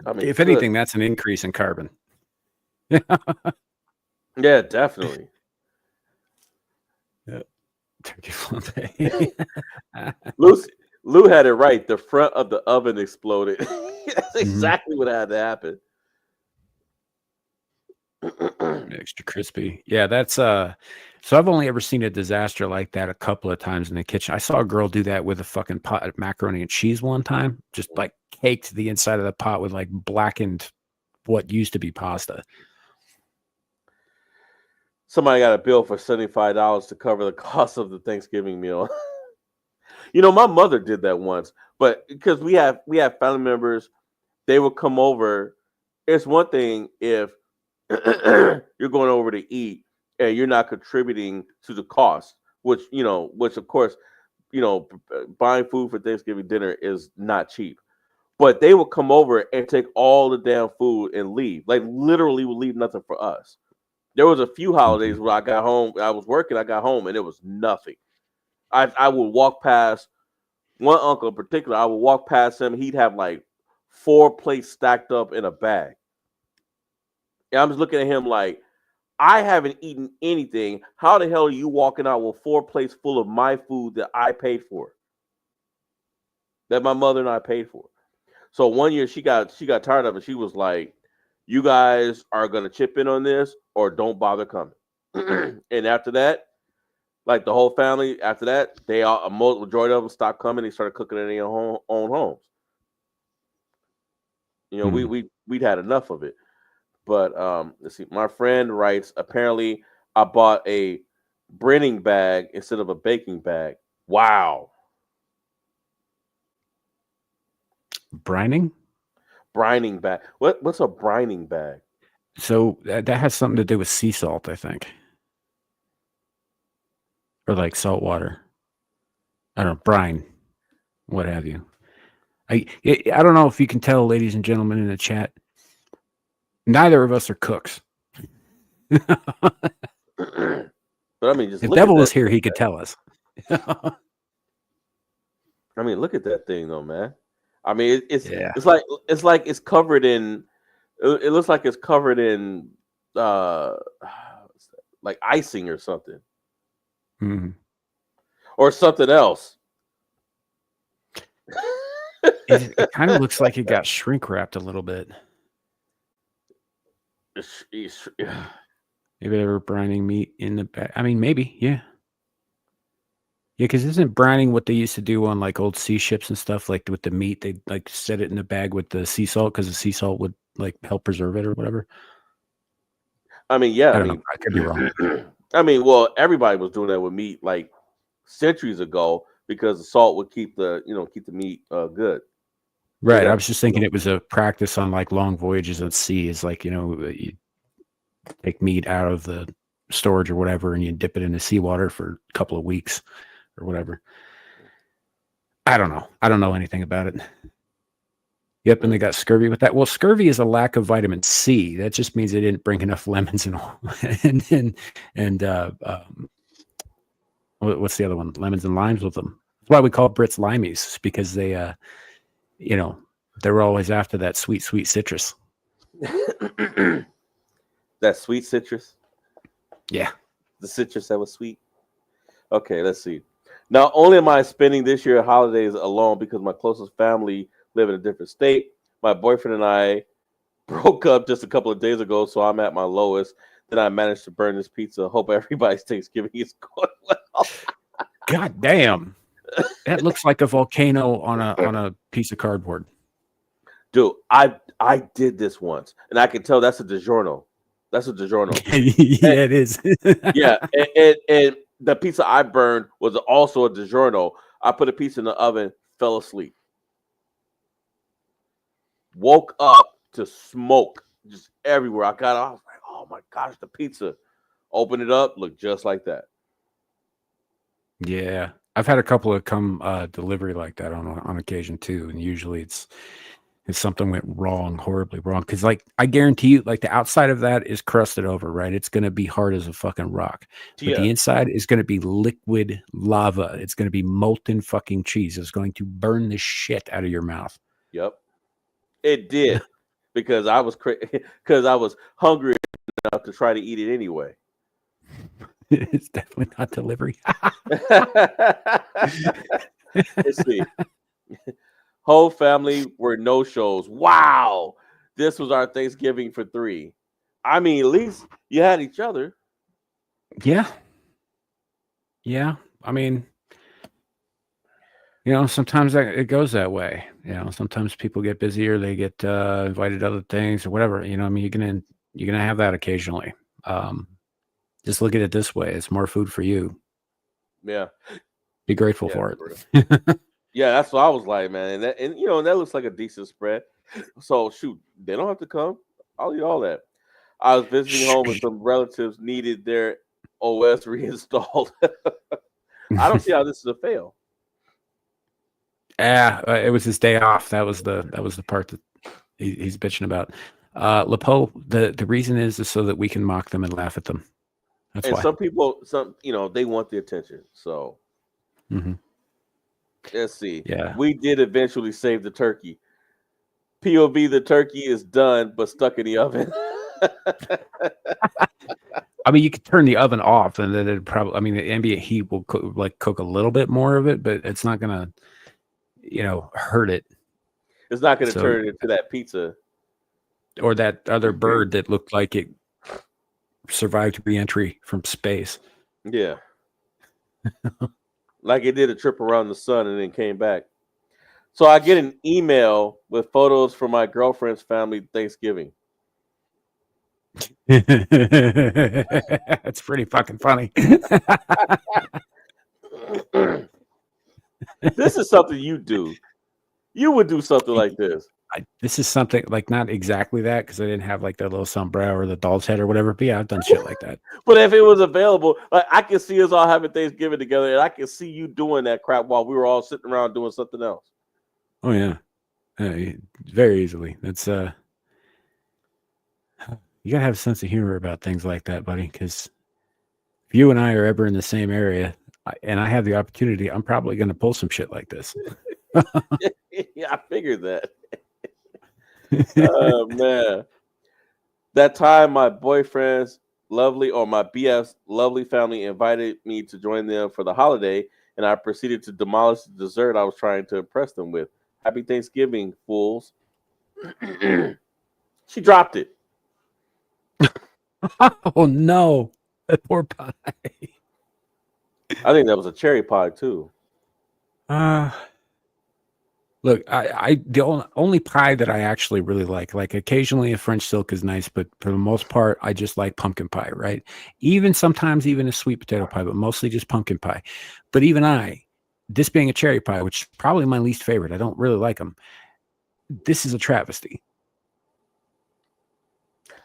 I mean, If anything, that's an increase in carbon. Yeah, definitely. Yeah. Turkey flambe. Lou had it right. The front of the oven exploded. That's exactly what had to happen. Extra crispy. Yeah, that's so I've only ever seen a disaster like that a couple of times in the kitchen. I saw a girl do that with a fucking pot of macaroni and cheese one time, just like caked the inside of the pot with like blackened what used to be pasta. Somebody got a bill for $75 to cover the cost of the Thanksgiving meal. My mother did that once, but because we have family members, they would come over. It's one thing if you're going over to eat and you're not contributing to the cost, which of course, buying food for Thanksgiving dinner is not cheap. But they would come over and take all the damn food and leave. Like literally would leave nothing for us. There was a few holidays where I got home, I was working, I got home, and it was nothing. I would walk past one uncle in particular. I would walk past him. He'd have like 4 plates stacked up in a bag. And I'm just looking at him like, I haven't eaten anything. How the hell are you walking out with 4 plates full of my food that I paid for? That my mother and I paid for. So one year she got tired of it. She was like, "You guys are gonna chip in on this, or don't bother coming." And after that, like the whole family, after that, a majority of them stopped coming. They started cooking in their own homes. We'd had enough of it. But let's see. My friend writes, apparently I bought a brining bag instead of a baking bag. Wow. Brining bag. What's a brining bag? So that has something to do with sea salt, I think, or like salt water. I don't know, brine, what have you. I don't know if you can tell, ladies and gentlemen in the chat, neither of us are cooks. But I mean, just if look Devil at was here, he could tell us. I mean, look at that thing, though, man. I mean, it's like it's covered in. It looks like it's covered in, like icing or something, or something else. It kind of looks like it got shrink wrapped a little bit. Maybe they were brining meat in the bag. I mean, maybe, yeah. Yeah, because isn't brining what they used to do on like old sea ships and stuff? Like with the meat, they'd like set it in the bag with the sea salt because the sea salt would like help preserve it or whatever. I mean, yeah. I don't know. I could be wrong. I mean, well, everybody was doing that with meat like centuries ago because the salt would keep the meat good. Right. I was just thinking it was a practice on like long voyages at sea. Is like, you take meat out of the storage or whatever and you dip it in the seawater for a couple of weeks or whatever. I don't know. I don't know anything about it. Yep, and they got scurvy with that. Well, scurvy is a lack of vitamin C. That just means they didn't bring enough lemons and what's the other one? Lemons and limes with them. That's why we call Brits limeys, because they, they're always after that sweet citrus. That sweet citrus? Yeah. The citrus that was sweet? Okay, let's see. Not only am I spending this year holidays alone because my closest family live in a different state, my boyfriend and I broke up just a couple of days ago, so I'm at my lowest. Then I managed to burn this pizza. Hope everybody's Thanksgiving is going well. God damn. That looks like a volcano on a piece of cardboard. Dude, I did this once, and I can tell that's a DiGiorno. That's a DiGiorno. Yeah, it is. Yeah, and the pizza I burned was also a DiGiorno. I put a piece in the oven, fell asleep. Woke up to smoke just everywhere. I was like, oh my gosh, the pizza. Open it up, look just like that. Yeah, I've had a couple of come delivery like that on occasion too, and usually it's something went wrong, horribly wrong. Because like I guarantee you, like the outside of that is crusted over, right? It's gonna be hard as a fucking rock, but Yeah. the inside is gonna be liquid lava. It's gonna be molten fucking cheese. It's going to burn the shit out of your mouth. Yep. It did because I was because I was hungry enough to try to eat it anyway. It's definitely not delivery. Let's see. Whole family were no shows. Wow. This was our Thanksgiving for 3. I mean, at least you had each other. Yeah. Yeah. I mean, sometimes it goes that way. Sometimes people get busier, they get invited to other things or whatever. I mean, you're gonna have that occasionally. Just look at it this way: it's more food for you. Yeah. Be grateful Yeah, for for it. Yeah, that's what I was like, man. And that looks like a decent spread. So shoot, they don't have to come. I'll eat all that. I was visiting home and some relatives needed their OS reinstalled. I don't see how this is a fail. Yeah, it was his day off. That was the part that he's bitching about. Lepo, the reason is so that we can mock them and laugh at them. That's And why. some people, they want the attention. So let's see. Yeah. We did eventually save the turkey. POV, the turkey is done, but stuck in the oven. I mean, you could turn the oven off, and then it probably. I mean, the ambient heat will cook a little bit more of it, but it's not gonna, hurt it. It's not going to turn it into that pizza or that other bird that looked like it survived re-entry from space. Yeah, like it did a trip around the sun and then came back. So I get an email with photos from my girlfriend's family Thanksgiving. It's pretty fucking funny. This is something you do. You would do something like this. This is something like not exactly that because I didn't have like the little sombrero or the doll's head or whatever. But yeah, I've done shit like that. But if it was available, like I can see us all having Thanksgiving together, and I can see you doing that crap while we were all sitting around doing something else. Oh yeah, very easily. That's you gotta have a sense of humor about things like that, buddy. Because if you and I are ever in the same area, and I have the opportunity, I'm probably going to pull some shit like this. Yeah, I figured that. Oh man, that time my boyfriend's lovely or my BF's lovely family invited me to join them for the holiday, and I proceeded to demolish the dessert I was trying to impress them with. Happy Thanksgiving, fools. She dropped it. Oh no, that poor pie. I think that was a cherry pie too. Look, the only pie that I actually really like occasionally a French silk is nice, but for the most part, I just like pumpkin pie, right? Sometimes even a sweet potato pie, but mostly just pumpkin pie. But even this being a cherry pie, which is probably my least favorite, I don't really like them. This is a travesty.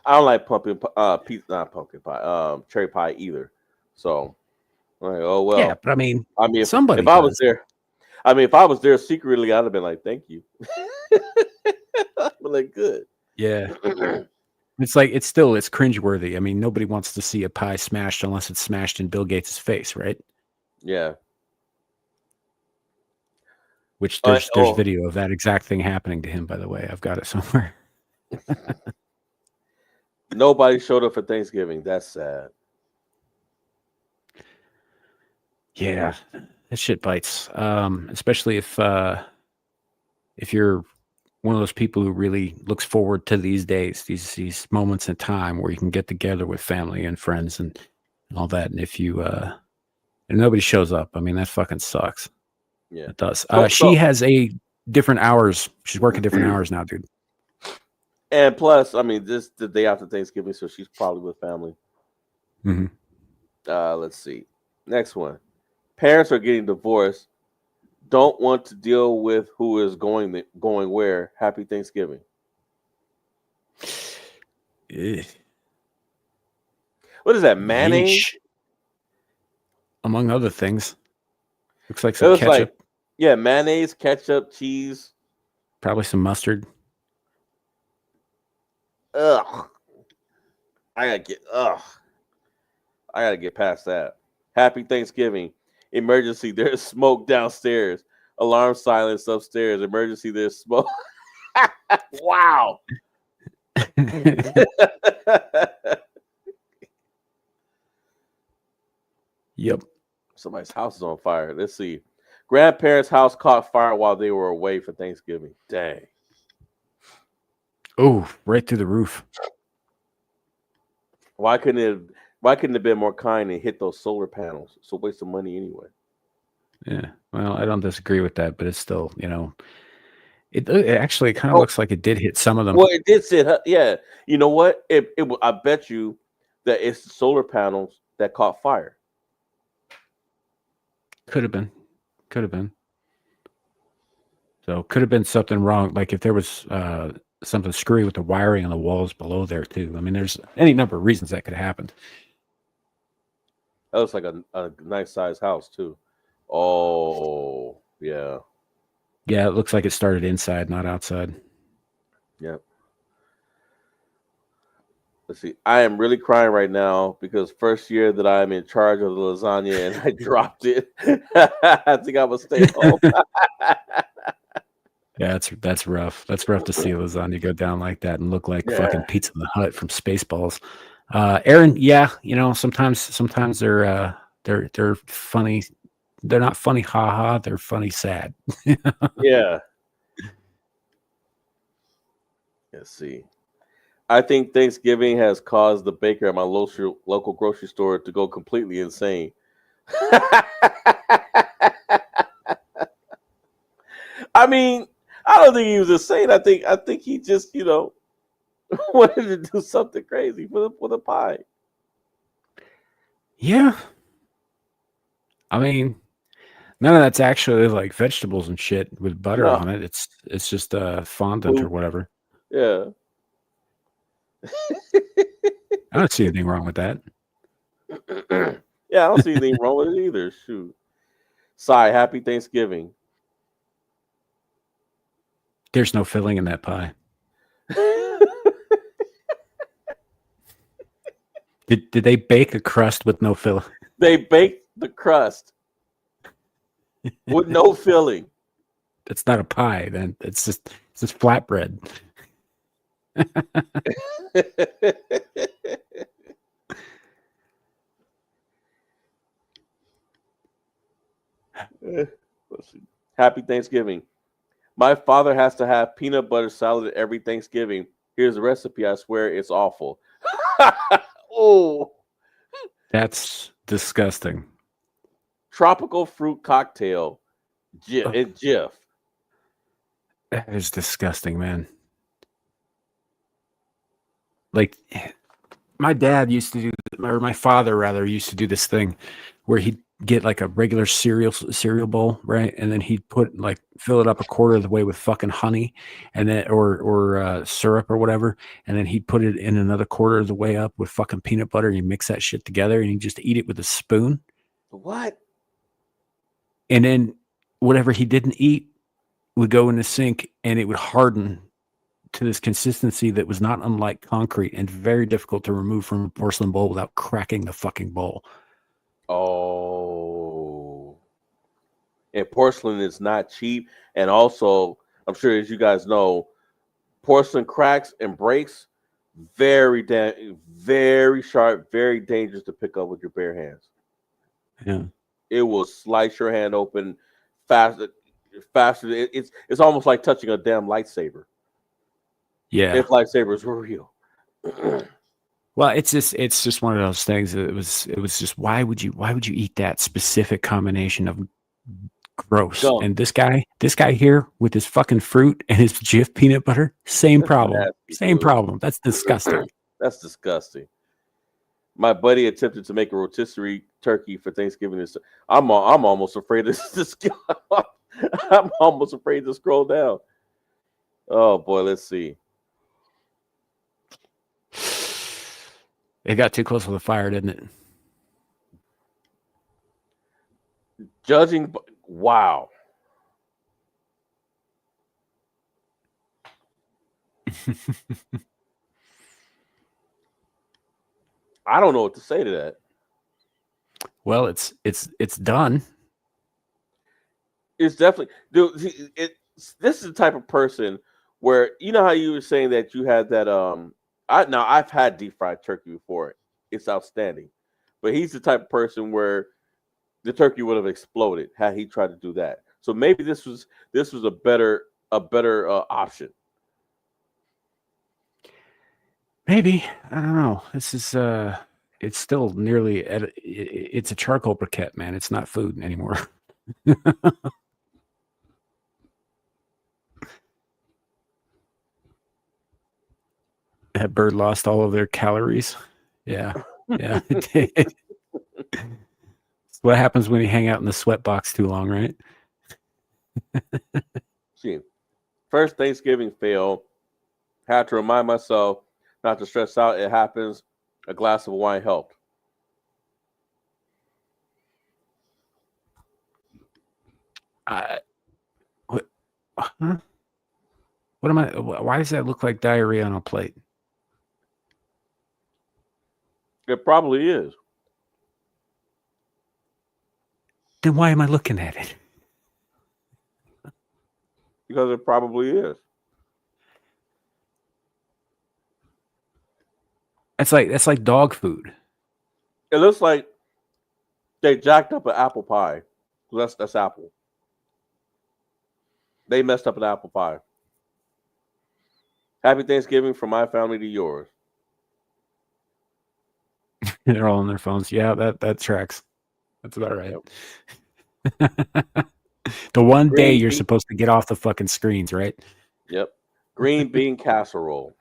I don't like not pumpkin pie, cherry pie either. So, like, oh well. Yeah, but I mean, if somebody if I was there, if I was there secretly, I'd have been like, "Thank you." But like, good. Yeah. It's like it's cringeworthy. I mean, nobody wants to see a pie smashed unless it's smashed in Bill Gates' face, right? Yeah. Which there's video of that exact thing happening to him, by the way. I've got it somewhere. Nobody showed up for Thanksgiving. That's sad. Yeah, that shit bites. Especially if you're one of those people who really looks forward to these days, these moments in time where you can get together with family and friends and all that. And if you and nobody shows up, I mean that fucking sucks. Yeah, it does. She has different hours. She's working different hours now, dude. And plus, I mean, this the day after Thanksgiving, so she's probably with family. Mm-hmm. Let's see. Next one. Parents are getting divorced. Don't want to deal with who is going where. Happy Thanksgiving. What is that? Mayonnaise? Yeesh. Among other things. Looks like It some was ketchup. like, mayonnaise, ketchup, cheese. Probably some mustard. Ugh. I gotta get past that. Happy Thanksgiving. Emergency, there's smoke downstairs. Alarm silence upstairs. Emergency, there's smoke. Wow. Yep. Somebody's house is on fire. Let's see. Grandparents' house caught fire while they were away for Thanksgiving. Dang. Oh, right through the roof. Why couldn't it have been more kind and hit those solar panels? It's a waste of money anyway. Yeah. Well, I don't disagree with that, but it's still, it actually kind of looks like it did hit some of them. Well, it did say, yeah. You know what? I bet you that it's the solar panels that caught fire. Could have been. So could have been something wrong. Like if there was something screwy with the wiring on the walls below there too. I mean, there's any number of reasons that could have happened. That looks like a nice sized house too. Oh, yeah. Yeah, it looks like it started inside, not outside. Yep. Let's see. I am really crying right now because first year that I'm in charge of the lasagna and I dropped it. I think I must stay home. Yeah, that's rough. That's rough to see lasagna go down like that and look like fucking Pizza in the Hut from Spaceballs. Aaron, yeah, sometimes they're funny. They're not funny, haha. They're funny, sad. Yeah. Let's see. I think Thanksgiving has caused the baker at my local grocery store to go completely insane. I mean, I don't think he was insane. I think he just, wanted to do something crazy for the pie. Yeah. I mean, none of that's actually like vegetables and shit with butter on it. It's just fondant or whatever. Yeah. I don't see anything wrong with that. Yeah, I don't see anything wrong with it either. Shoot. Sigh, happy Thanksgiving. There's no filling in that pie. Did they bake a crust with no filling? They baked the crust with no filling. It's not a pie, then. It's just flatbread. Let's see. Happy Thanksgiving. My father has to have peanut butter salad every Thanksgiving. Here's the recipe. I swear it's awful. Oh, that's disgusting. Tropical fruit cocktail. Jif. That is disgusting, man. Like, my dad used to do, or my father rather, used to do this thing where he'd get like a regular cereal bowl, right? And then he'd fill it up a quarter of the way with fucking honey and then or syrup or whatever, and then he'd put it in another quarter of the way up with fucking peanut butter, and you mix that shit together and you just eat it with a spoon. What? And then whatever he didn't eat would go in the sink and it would harden to this consistency that was not unlike concrete and very difficult to remove from a porcelain bowl without cracking the fucking bowl. Oh. And porcelain is not cheap. And also, I'm sure as you guys know, porcelain cracks and breaks, very sharp, very dangerous to pick up with your bare hands. Yeah. It will slice your hand open faster. It's almost like touching a damn lightsaber. Yeah. If lightsabers were real. Well, it's just one of those things. It was just why would you eat that specific combination of gross? Gum. And this guy here with his fucking fruit and his Jif peanut butter, same problem. Same problem. That's disgusting. That's disgusting. My buddy attempted to make a rotisserie turkey for Thanksgiving. I'm almost afraid I'm almost afraid to scroll down. Oh boy, let's see. It got too close to the fire, didn't it? Judging, wow. I don't know what to say to that. Well, it's done. It's definitely, dude. This is the type of person where you know how you were saying that you had that. I've had deep fried turkey before. It's outstanding, but he's the type of person where the turkey would have exploded had he tried to do that. So maybe this was a better option. Maybe, I don't know. This is it's still nearly it's a charcoal briquette, man. It's not food anymore. That bird lost all of their calories. Yeah. Yeah, it did. What happens when you hang out in the sweat box too long, right? See, first Thanksgiving fail. Had to remind myself not to stress out. It happens. A glass of wine helped. What, huh? What am I? Why does that look like diarrhea on a plate? It probably is. Then why am I looking at it? Because it probably is. That's like dog food. It looks like they jacked up an apple pie. That's apple. They messed up an apple pie. Happy Thanksgiving from my family to yours. They're all on their phones. Yeah, that tracks. That's about right. Yep. The one day Green you're bean. supposed to get off the fucking screens, right? Yep. Green bean casserole.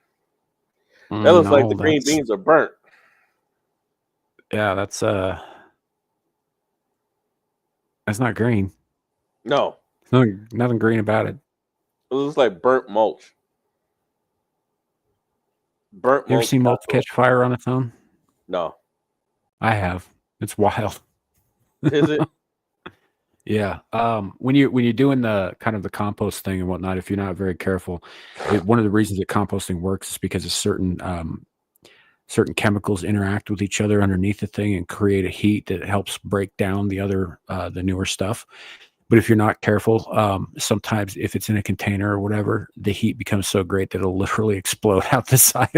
That looks like the green beans are burnt. Yeah, that's not green. No. There's nothing green about it. It looks like burnt mulch. Burnt You ever mulch. seen mulch casserole. catch fire on its own? No. I have. It's wild. Is it? Yeah. When you're doing the kind of the compost thing and whatnot, if you're not very careful, one of the reasons that composting works is because of certain chemicals interact with each other underneath the thing and create a heat that helps break down the newer stuff. But if you're not careful, sometimes if it's in a container or whatever, the heat becomes so great that it'll literally explode out the side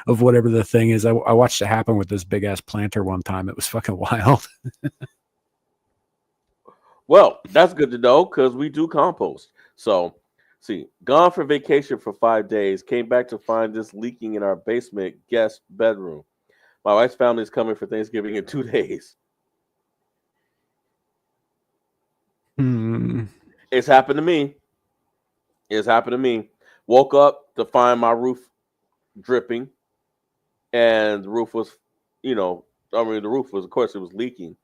of whatever the thing is. I watched it happen with this big ass planter one time. It was fucking wild. Well, that's good to know because we do compost. So, see, gone for vacation for 5 days, came back to find this leaking in our basement guest bedroom. My wife's family is coming for Thanksgiving in 2 days. Hmm. It's happened to me. It's happened to me. Woke up to find my roof dripping, and the roof was, the roof was, of course, it was leaking.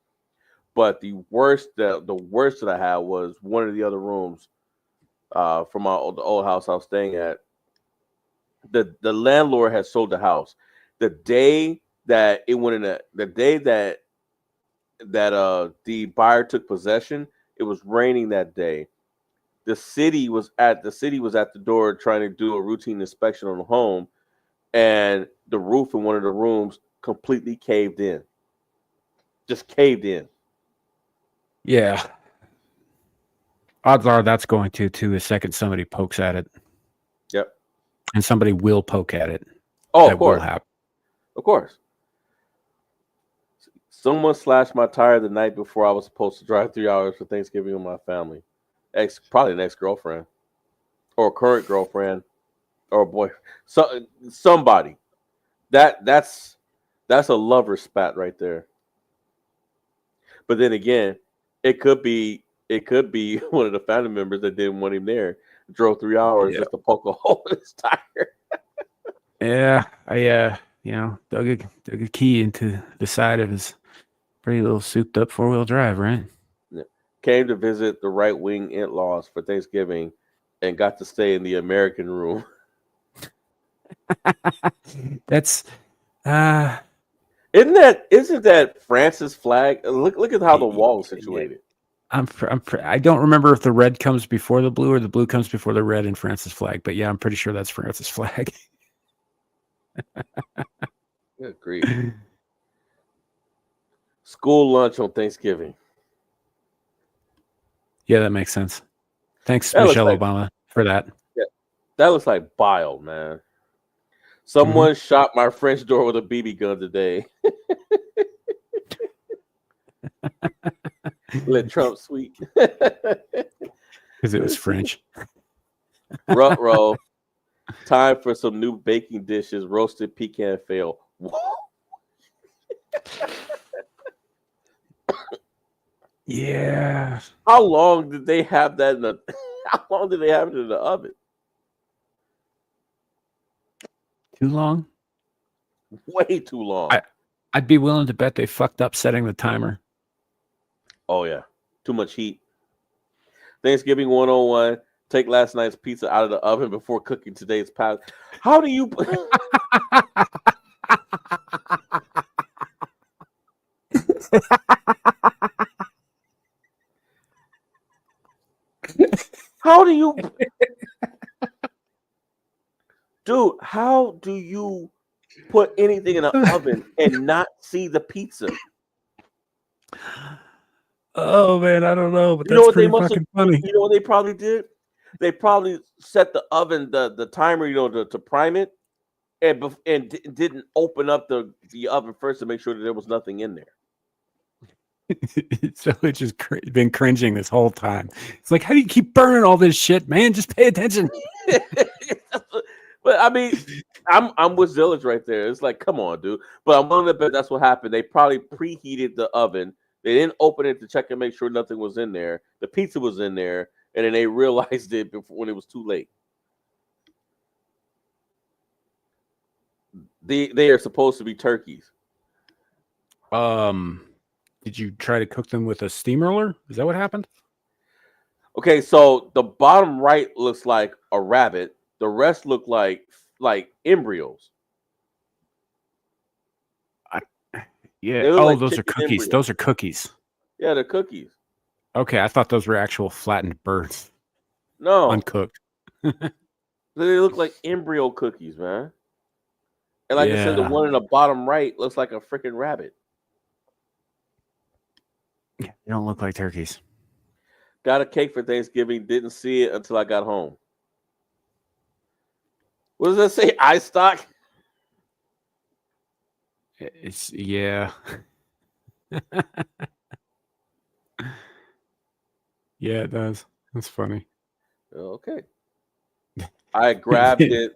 But the worst that I had was one of the other rooms from the old house I was staying at. The landlord had sold the house. The day that it went in, the day that the buyer took possession, it was raining that day. The city was at the door trying to do a routine inspection on the home, and the roof in one of the rooms completely caved in. Just caved in. Yeah. Odds are that's going to the second somebody pokes at it. Yep. And somebody will poke at it. Oh, That of course. will happen. Of course. Someone slashed my tire the night before I was supposed to drive 3 hours for Thanksgiving with my family. Probably an ex-girlfriend or a current girlfriend or a boy. Somebody. That's a lover spat right there. But then again, it could be one of the family members that didn't want him there. Drove 3 hours Yeah. just to poke a hole in his tire. Yeah. I dug a key into the side of his pretty little souped up 4-wheel drive, right? Yeah. Came to visit the right wing in-laws for Thanksgiving and got to stay in the American room. That's uh Isn't that France's flag? Look at how the wall is situated. I don't remember if the red comes before the blue or the blue comes before the red in France's flag, but yeah, I'm pretty sure that's France's flag. Good grief. School lunch on Thanksgiving. Yeah, that makes sense. Thanks, That looks Michelle like- Obama, for that. That looks like bile, man. Someone shot my French door with a BB gun today. Let Trump sweet. Because it was French. Roll. Time for some new baking dishes. Roasted pecan fail. Yeah. How long did they have that in the? How long did they have it in the oven? Too long? Way too long. I'd be willing to bet they fucked up setting the timer. Oh yeah, too much heat. Thanksgiving 101. Take last night's pizza out of the oven before cooking today's pasta. How do you? How do you? Dude, how do you put anything in an oven and not see the pizza? Oh man, I don't know, but You know that's what they pretty must fucking funny. You know what they probably did? They probably set the oven, the timer, to prime it, and didn't open up the oven first to make sure that there was nothing in there. So it's just been cringing this whole time. It's like, how do you keep burning all this shit, man? Just pay attention. But I mean, I'm with Zillage right there. It's like, come on, dude. But I'm willing to bet that's what happened. They probably preheated the oven. They didn't open it to check and make sure nothing was in there. The pizza was in there, and then they realized it when it was too late. They are supposed to be turkeys. Did you try to cook them with a steam roller? Is that what happened? Okay, so the bottom right looks like a rabbit. The rest look like embryos. Yeah. They look Oh, like those are chicken cookies. embryos. Those are cookies. Yeah, they're cookies. Okay, I thought those were actual flattened birds, No, uncooked. they look like embryo cookies, man. And like I said, the Yeah. one in the bottom right looks like a freaking rabbit. They don't look like turkeys. Got a cake for Thanksgiving. Didn't see it until I got home. What does that say? iStock? It's yeah. Yeah, it does. That's funny. Okay. I grabbed it.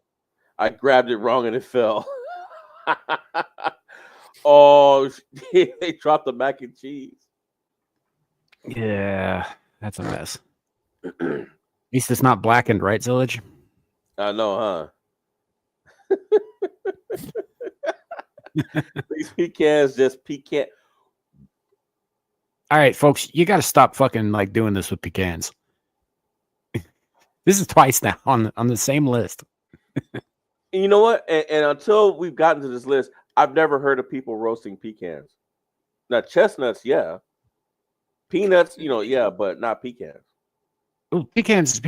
I grabbed it wrong and it fell. Oh, they dropped the mac and cheese. Yeah, that's a mess. At least it's not blackened, right, Zillage? I know, huh? These pecans just pecan. All right, folks, you got to stop fucking like doing this with pecans. This is twice now on the same list. You know what? And until we've gotten to this list, I've never heard of people roasting pecans. Now, chestnuts, yeah. Peanuts, yeah, but not pecans. Ooh, pecans.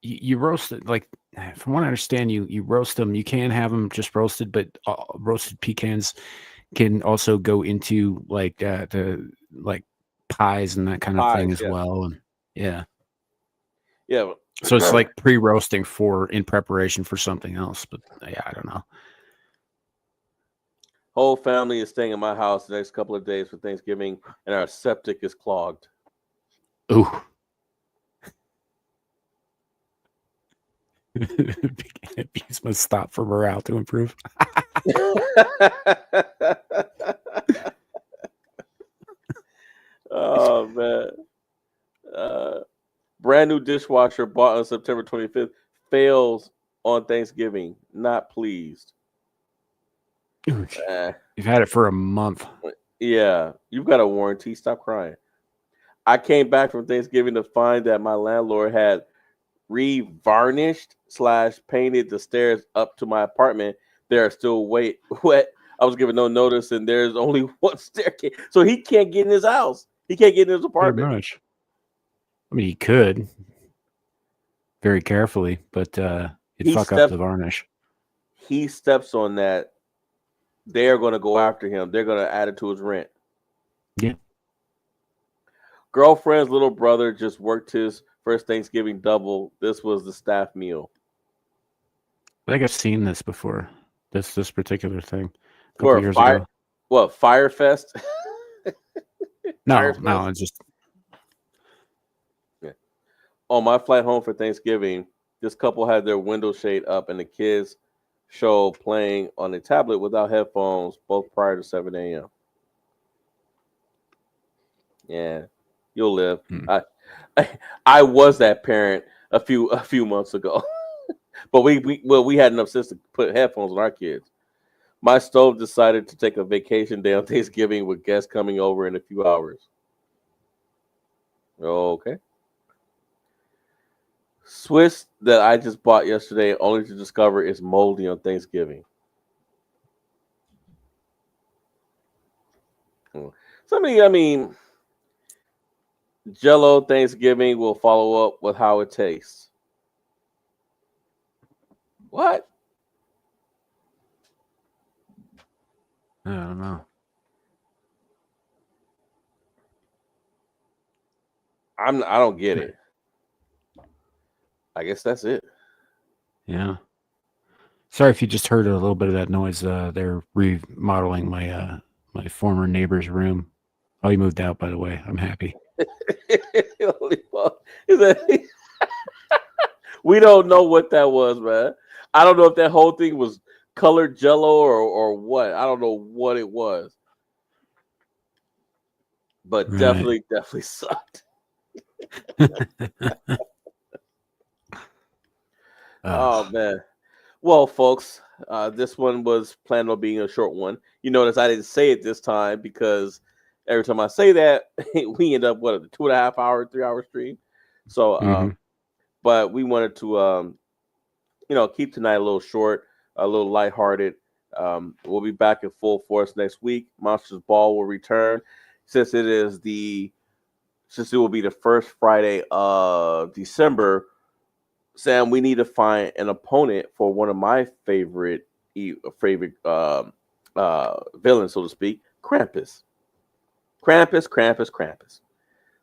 You roast it, like, from what I understand, you roast them. You can have them just roasted, but roasted pecans can also go into like the like pies and that kind of thing as well. And yeah. So it's like pre-roasting in preparation for something else. But yeah, I don't know. Whole family is staying in my house the next couple of days for Thanksgiving, and our septic is clogged. Ooh. Abuse must stop for morale to improve. Oh man. Brand new dishwasher bought on September 25th fails on Thanksgiving. Not pleased. You've had it for a month. Yeah, you've got a warranty. Stop crying. I came back from Thanksgiving to find that my landlord had re-varnished / painted the stairs up to my apartment. They are still wet. I was given no notice, and there's only one staircase, so he can't get in his house. He can't get in his Pretty apartment. much. I mean, he could very carefully, but it'd fuck up the varnish. He steps on that. They're going to go after him. They're going to add it to his rent. Yeah. Girlfriend's little brother just worked his first Thanksgiving double. This was the staff meal. I think I've seen this before. This particular thing a couple years ago. What, Firefest? No, it's just. Yeah. On my flight home for Thanksgiving, this couple had their window shade up and the kids show playing on a tablet without headphones, both prior to 7 a.m. Yeah, you'll live. I was that parent a few months ago, but we had enough sense to put headphones on our kids. My stove decided to take a vacation day on Thanksgiving with guests coming over in a few hours. Okay. Swiss that I just bought yesterday, only to discover it's moldy on Thanksgiving. I mean, Jell-O Thanksgiving will follow up with how it tastes. What? I don't know. I don't get it. I guess that's it. Yeah. Sorry if you just heard a little bit of that noise. They're remodeling my my former neighbor's room. Oh, he moved out, by the way. I'm happy. We don't know what that was, man. I don't know if that whole thing was colored Jell-O or what. I don't know what it was, but Right. definitely sucked. Oh man. Well, folks, this one was planned on being a short one. You notice I didn't say it this time because every time I say that, we end up with a 2.5 hour, 3 hour stream. So, but we wanted to, keep tonight a little short, a little lighthearted. We'll be back in full force next week. Monsters Ball will return since it will be the first Friday of December. Sam, we need to find an opponent for one of my favorite villains, so to speak, Krampus. Krampus.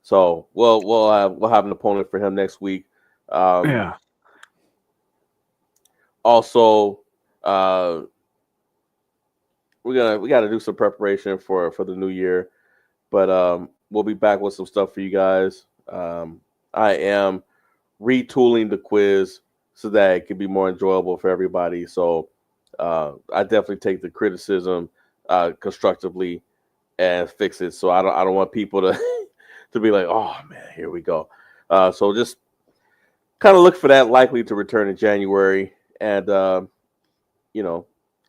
So we'll have an opponent for him next week. Yeah. Also, we got to do some preparation for the new year, but we'll be back with some stuff for you guys. I am retooling the quiz so that it can be more enjoyable for everybody. So I definitely take the criticism constructively and fix it. So I don't want people to to be like, oh man, here we go. So just kind of look for that, likely to return in January. And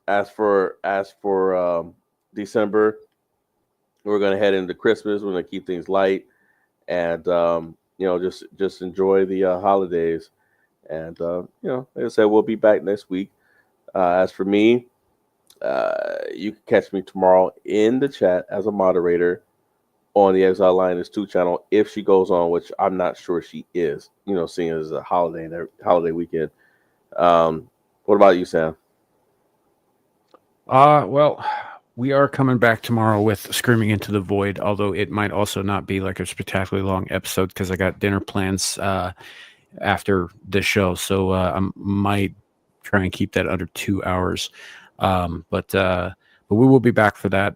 as for December, we're gonna head into Christmas. We're gonna keep things light and just enjoy the holidays. And like I said, we'll be back next week. As for me, you can catch me tomorrow in the chat as a moderator on the Exile Lioness 2 channel if she goes on, which I'm not sure she is, seeing as a holiday weekend. What about you, Sam? Well, we are coming back tomorrow with Screaming into the Void, although it might also not be like a spectacularly long episode because I got dinner plans after the show. So I might try and keep that under 2 hours. But we will be back for that.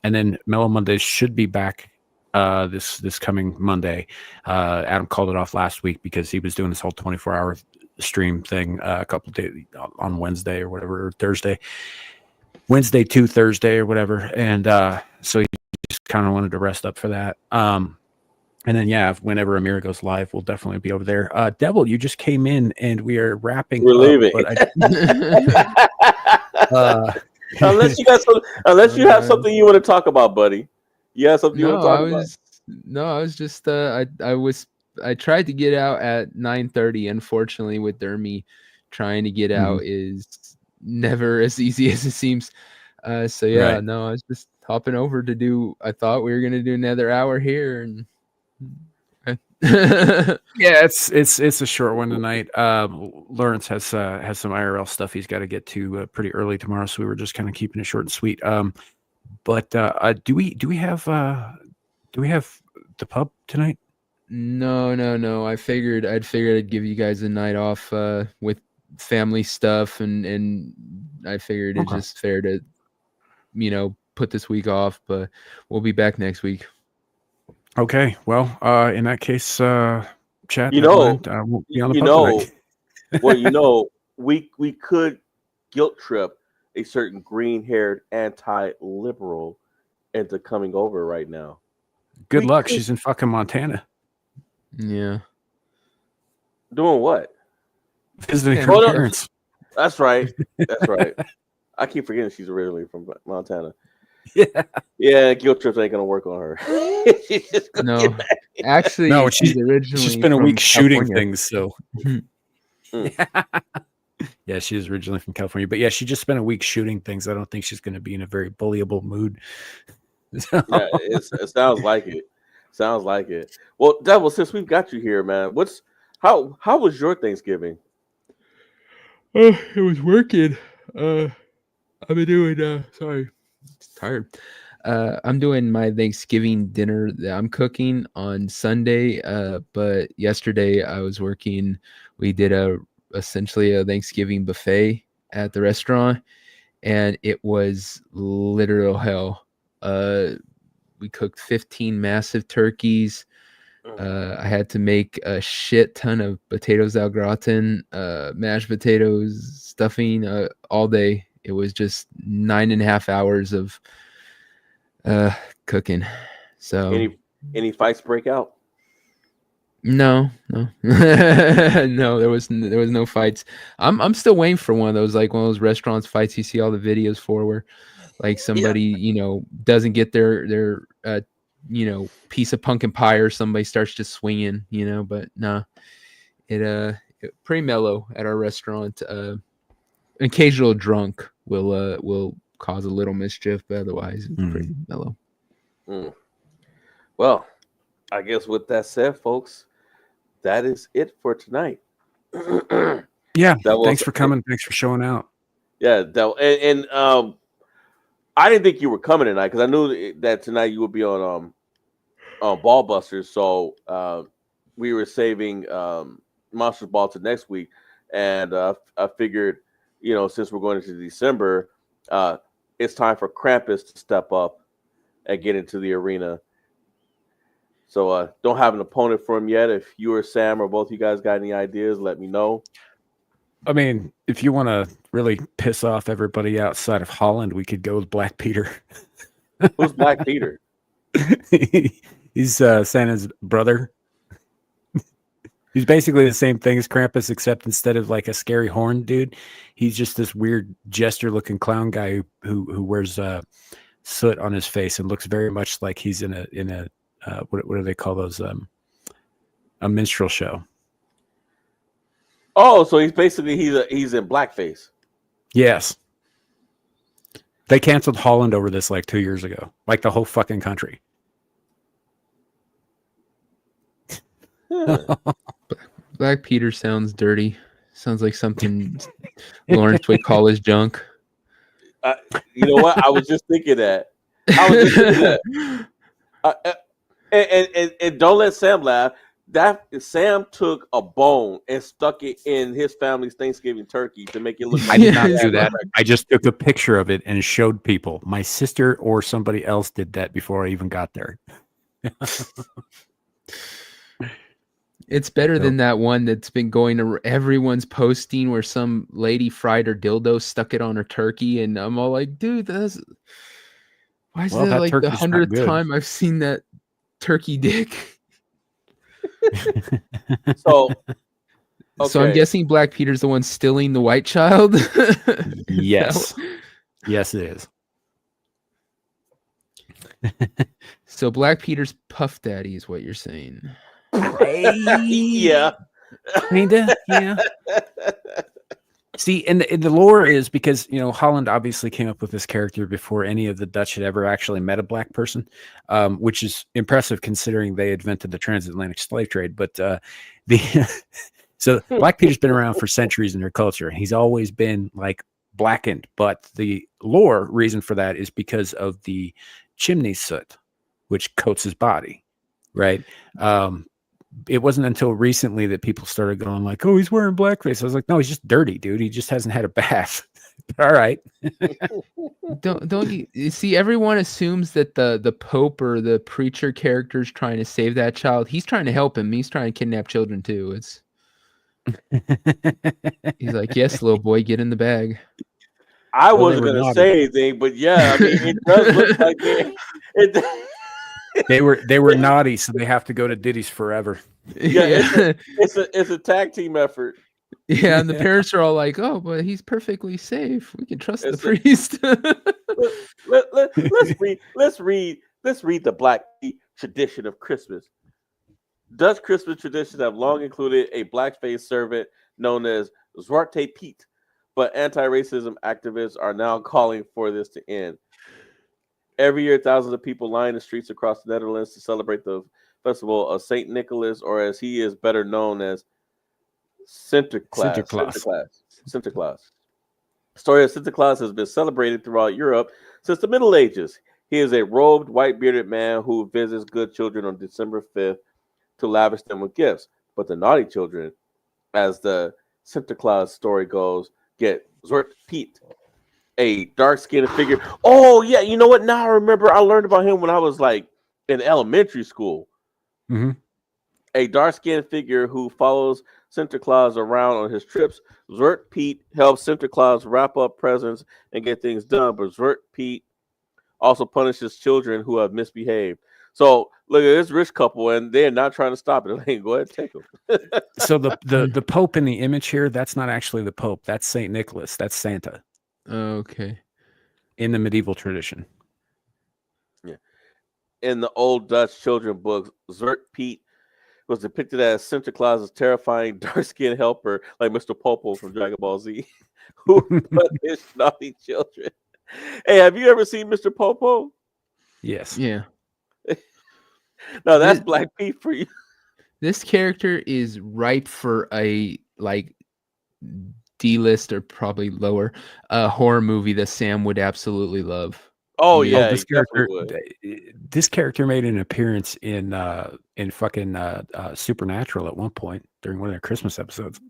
And then Mellow Mondays should be back this coming Monday. Adam called it off last week because he was doing this whole 24-hour stream thing a couple days on Wednesday or whatever, or Thursday. Wednesday to Thursday or whatever. And so he just kind of wanted to rest up for that. And then, whenever Amira goes live, we'll definitely be over there. Devil, you just came in and we are wrapping We're up. leaving. Unless you have something you want to talk about, buddy. You have something you want to talk about? I was just I tried to get out at 9:30. Unfortunately, with Dermy, trying to get out is never as easy as it seems. So yeah, Right. no, I was just hopping over to do. I thought we were gonna do another hour here, and Yeah, it's a short one tonight. Lawrence has some IRL stuff he's got to get to pretty early tomorrow, so we were just kind of keeping it short and sweet. But do we have the pub tonight? No. I figured I'd give you guys a night off with family stuff, and I figured it's Okay. just fair to, put this week off. But we'll be back next week. Okay. Well, in that case, Chad, You never know, mind. I won't be on the you pub know, tonight. well, we could guilt trip a certain green-haired anti-liberal into coming over right now. Good we luck. could- She's in fucking Montana Yeah. Doing what? visiting Yeah, her hold on. parents. That's right. That's right. I keep forgetting she's originally from Montana. Yeah. Yeah, guilt trips ain't gonna work on her. She's just gonna No, get mad. actually, No, she's originally She's spent a from week shooting California. things, so Mm. yeah, she is originally from California, but yeah, she just spent a week shooting things. I don't think she's going to be in a very bullyable mood. So- Yeah, it sounds like it. Sounds like it. Well, Devil, since we've got you here, man, how was your Thanksgiving? It was working. I've been doing. Sorry, tired. I'm doing my Thanksgiving dinner that I'm cooking on Sunday. But yesterday I was working. We did essentially a Thanksgiving buffet at the restaurant, and it was literal hell. We cooked 15 massive turkeys. I had to make a shit ton of potatoes au gratin, mashed potatoes, stuffing all day. It was just 9.5 hours of cooking. So Any fights break out? no. No, there was no fights. I'm still waiting for one of those restaurants fights you see all the videos for, where like somebody doesn't get their piece of pumpkin pie, or somebody starts just swinging, but nah, it pretty mellow at our restaurant. An occasional drunk will cause a little mischief, but otherwise it's pretty mellow. Well, I guess with that said, folks, that is it for tonight. yeah, thanks for coming. Thanks for showing out. Yeah, and I didn't think you were coming tonight because I knew that tonight you would be on Ball Busters. So we were saving Monsters Ball to next week, and I figured, since we're going into December, it's time for Krampus to step up and get into the arena. So don't have an opponent for him yet. If you or Sam or both of you guys got any ideas, let me know. I mean, if you want to really piss off everybody outside of Holland, we could go with Black Peter. Who's Black Peter? He's Santa's brother. He's basically the same thing as Krampus, except instead of like a scary horn dude, he's just this weird jester-looking clown guy who wears soot on his face and looks very much like he's in a what do they call those? A minstrel show. Oh, so he's basically he's in blackface. Yes. They canceled Holland over this like 2 years ago, like the whole fucking country. Black Peter sounds dirty. Sounds like something Lawrence would call his junk. You know what? I was just thinking that. And don't let Sam laugh. That Sam took a bone and stuck it in his family's Thanksgiving turkey to make it look like I did not do that. I just took a picture of it and showed people. My sister or somebody else did that before I even got there. It's better than that one that's been going to everyone's posting where some lady fried her dildo, stuck it on her turkey, and I'm all like, dude, why is that like the 100th time I've seen that turkey dick? So I'm guessing Black Peter's the one stealing the white child. Yes. Yes, it is. So Black Peter's Puff Daddy is what you're saying. Yeah. Kinda, yeah. See, and the lore is because, Holland obviously came up with this character before any of the Dutch had ever actually met a black person, which is impressive considering they invented the transatlantic slave trade. But so Black Peter's been around for centuries in their culture. He's always been like blackened, but the lore reason for that is because of the chimney soot, which coats his body, right? It wasn't until recently that people started going like, "Oh, he's wearing blackface." I was like, "No, he's just dirty, dude. He just hasn't had a bath." All right. Don't you see? Everyone assumes that the Pope or the preacher character is trying to save that child. He's trying to help him. He's trying to kidnap children too. He's like, "Yes, little boy, get in the bag." I Well, wasn't gonna say anything, but yeah, I mean, it does look like they were naughty, so they have to go to Diddy's forever. Yeah. It's a tag team effort. Yeah, and the parents are all like, "Oh, but he's perfectly safe. We can trust the priest." Let's read the Black tradition of Christmas. Dutch Christmas traditions have long included a blackface servant known as Zwarte Piet, but anti-racism activists are now calling for this to end. Every year, thousands of people line the streets across the Netherlands to celebrate the festival of Saint Nicholas, or as he is better known as Sinterklaas. The story of Sinterklaas has been celebrated throughout Europe since the Middle Ages. He is a robed, white-bearded man who visits good children on December 5th to lavish them with gifts. But the naughty children, as the Sinterklaas story goes, get Zwarte Piet, a dark-skinned figure. Oh, yeah, you know what? Now I remember I learned about him when I was like in elementary school. Mm-hmm. A dark-skinned figure who follows Sinterklaas around on his trips. Zwarte Piet helps Sinterklaas wrap up presents and get things done, but Zwarte Piet also punishes children who have misbehaved. So look at this rich couple, and they're not trying to stop it. Like, go ahead, take them. So the Pope in the image here, that's not actually the Pope. That's Saint Nicholas. That's Santa. Okay. In the medieval tradition. Yeah. In the old Dutch children books, Zwarte Piet was depicted as Sinterklaas' terrifying dark-skinned helper, like Mr. Popo from Dragon Ball Z, who punished naughty children. Hey, have you ever seen Mr. Popo? Yes. Yeah. No, that's Black Pete for you. This character is ripe for a D-list or probably lower horror movie that Sam would absolutely love. Oh yeah, this character made an appearance in fucking Supernatural at one point during one of their Christmas episodes.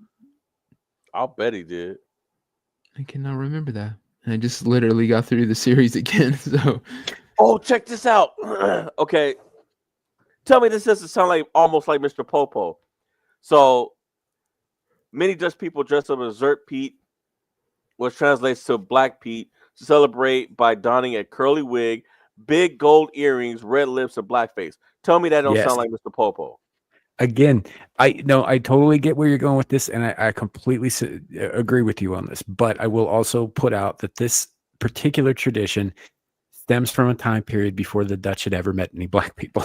I'll bet he did. I cannot remember that. I just literally got through the series again. So, oh, check this out. Okay, tell me this doesn't sound like almost like Mr. Popo. So many Dutch people dress up as Zwarte Piet, which translates to Black Pete, to celebrate by donning a curly wig, big gold earrings, red lips, and blackface. Tell me that don't sound like Mr. Popo. Again, I totally get where you're going with this, and I completely agree with you on this. But I will also put out that this particular tradition stems from a time period before the Dutch had ever met any black people.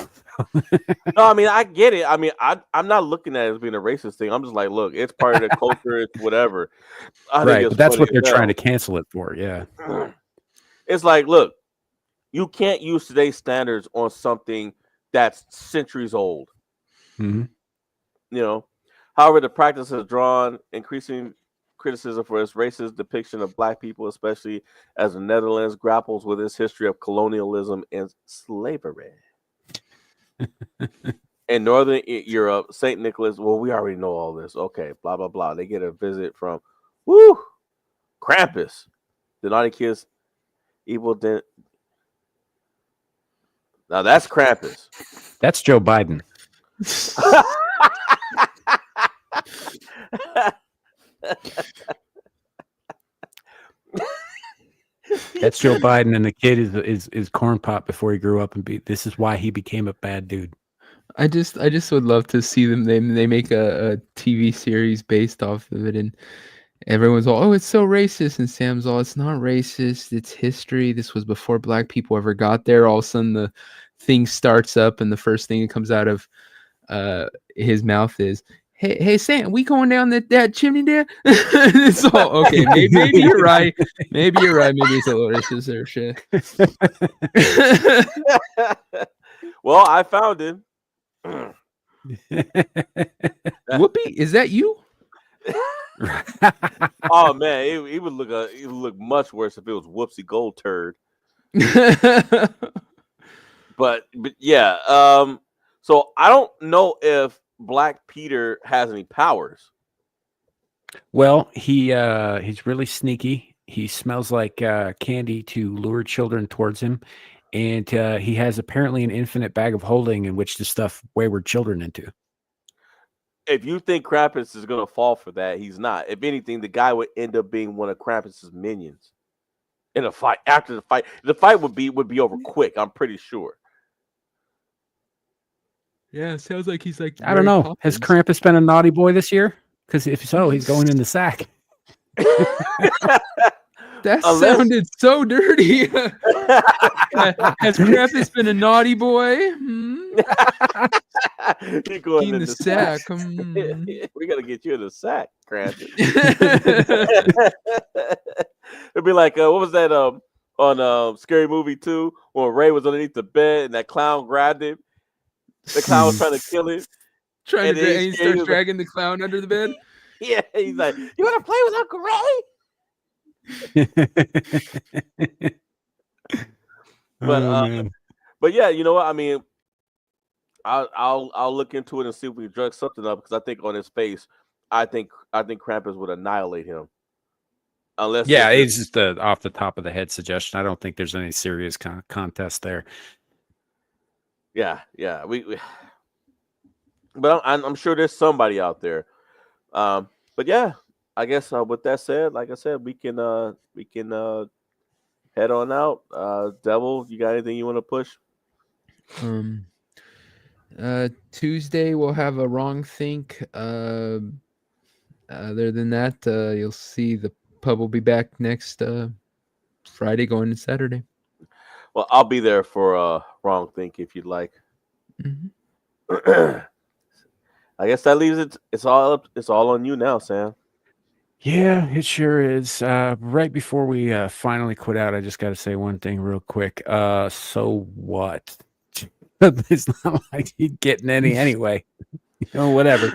No, I mean, I get it. I mean, I'm not looking at it as being a racist thing. I'm just like, look, it's part of the culture. It's whatever. Right, but that's what they're trying to cancel it for. Yeah. It's like, look, you can't use today's standards on something that's centuries old. Mm-hmm. You know, however, the practice has drawn increasing criticism for its racist depiction of Black people, especially as the Netherlands grapples with its history of colonialism and slavery. In Northern Europe, St. Nicholas, well, we already know all this. Okay, blah, blah, blah. They get a visit from, Krampus. The naughty kids, evil. Now that's Krampus. That's Joe Biden. That's Joe Biden, and the kid is corn pop before he grew up, and this is why he became a bad dude. I just would love to see them. They make a TV series based off of it, and everyone's all, "Oh, it's so racist," and Sam's all, "It's not racist. It's history. This was before Black people ever got there." All of a sudden, the thing starts up, and the first thing that comes out of his mouth is, Hey, Sam, we going down that chimney there? It's all okay. Maybe you're right. Maybe you're right. Maybe it's a little racist there, shit. Well, I found him. Whoopi, is that you? Oh man, it would look much worse if it was Whoopsie Gold Turd. But yeah, so I don't know if Black Peter has any powers. Well, he's really sneaky. He smells like candy to lure children towards him, and he has apparently an infinite bag of holding in which to stuff wayward children into. If you think Krampus is going to fall for that, he's not. If anything, the guy would end up being one of Krampus's minions in a fight. After the fight would be over quick. I'm pretty sure. Yeah, it sounds like he's like. I don't know. Has Krampus been a naughty boy this year? Because if so, he's going in the sack. That sounded so dirty. Has Krampus been a naughty boy? You're going in the sack. We gotta get you in the sack, Krampus. It'd be like what was that on Scary Movie 2 when Ray was underneath the bed and that clown grabbed him. The clown was trying to kill him. And he starts dragging the clown under the bed. Yeah, he's like, "You want to play with Uncle Ray?" But yeah, you know what? I mean, I'll look into it and see if we can drug something up because I think on his face, I think Krampus would annihilate him. Unless it's just off the top of the head suggestion. I don't think there's any serious contest there. Yeah. But I'm sure there's somebody out there. But yeah, I guess with that said, like I said, we can head on out. Devil, you got anything you want to push? Tuesday we'll have a wrong think. Other than that, you'll see the pub will be back next Friday going to Saturday. Well, I'll be there for wrong think if you'd like. Mm-hmm. I guess that leaves it. It's all on you now, Sam. Yeah, it sure is. Right before we finally quit out, I just got to say one thing real quick. So what? It's not like he's getting any anyway. Whatever.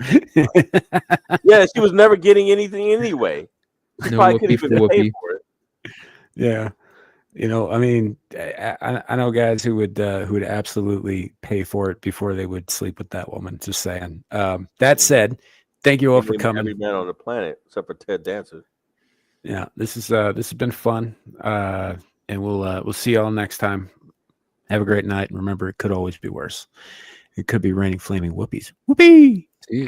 Yeah, she was never getting anything anyway. She probably couldn't even pay for it. Yeah. I mean, I know guys who would absolutely pay for it before they would sleep with that woman. Just saying. That said, thank you all for coming. Every man on the planet, except for Ted Danson. Yeah, this has been fun, and we'll see y'all next time. Have a great night, and remember, it could always be worse. It could be raining flaming whoopies. Whoopee! See you.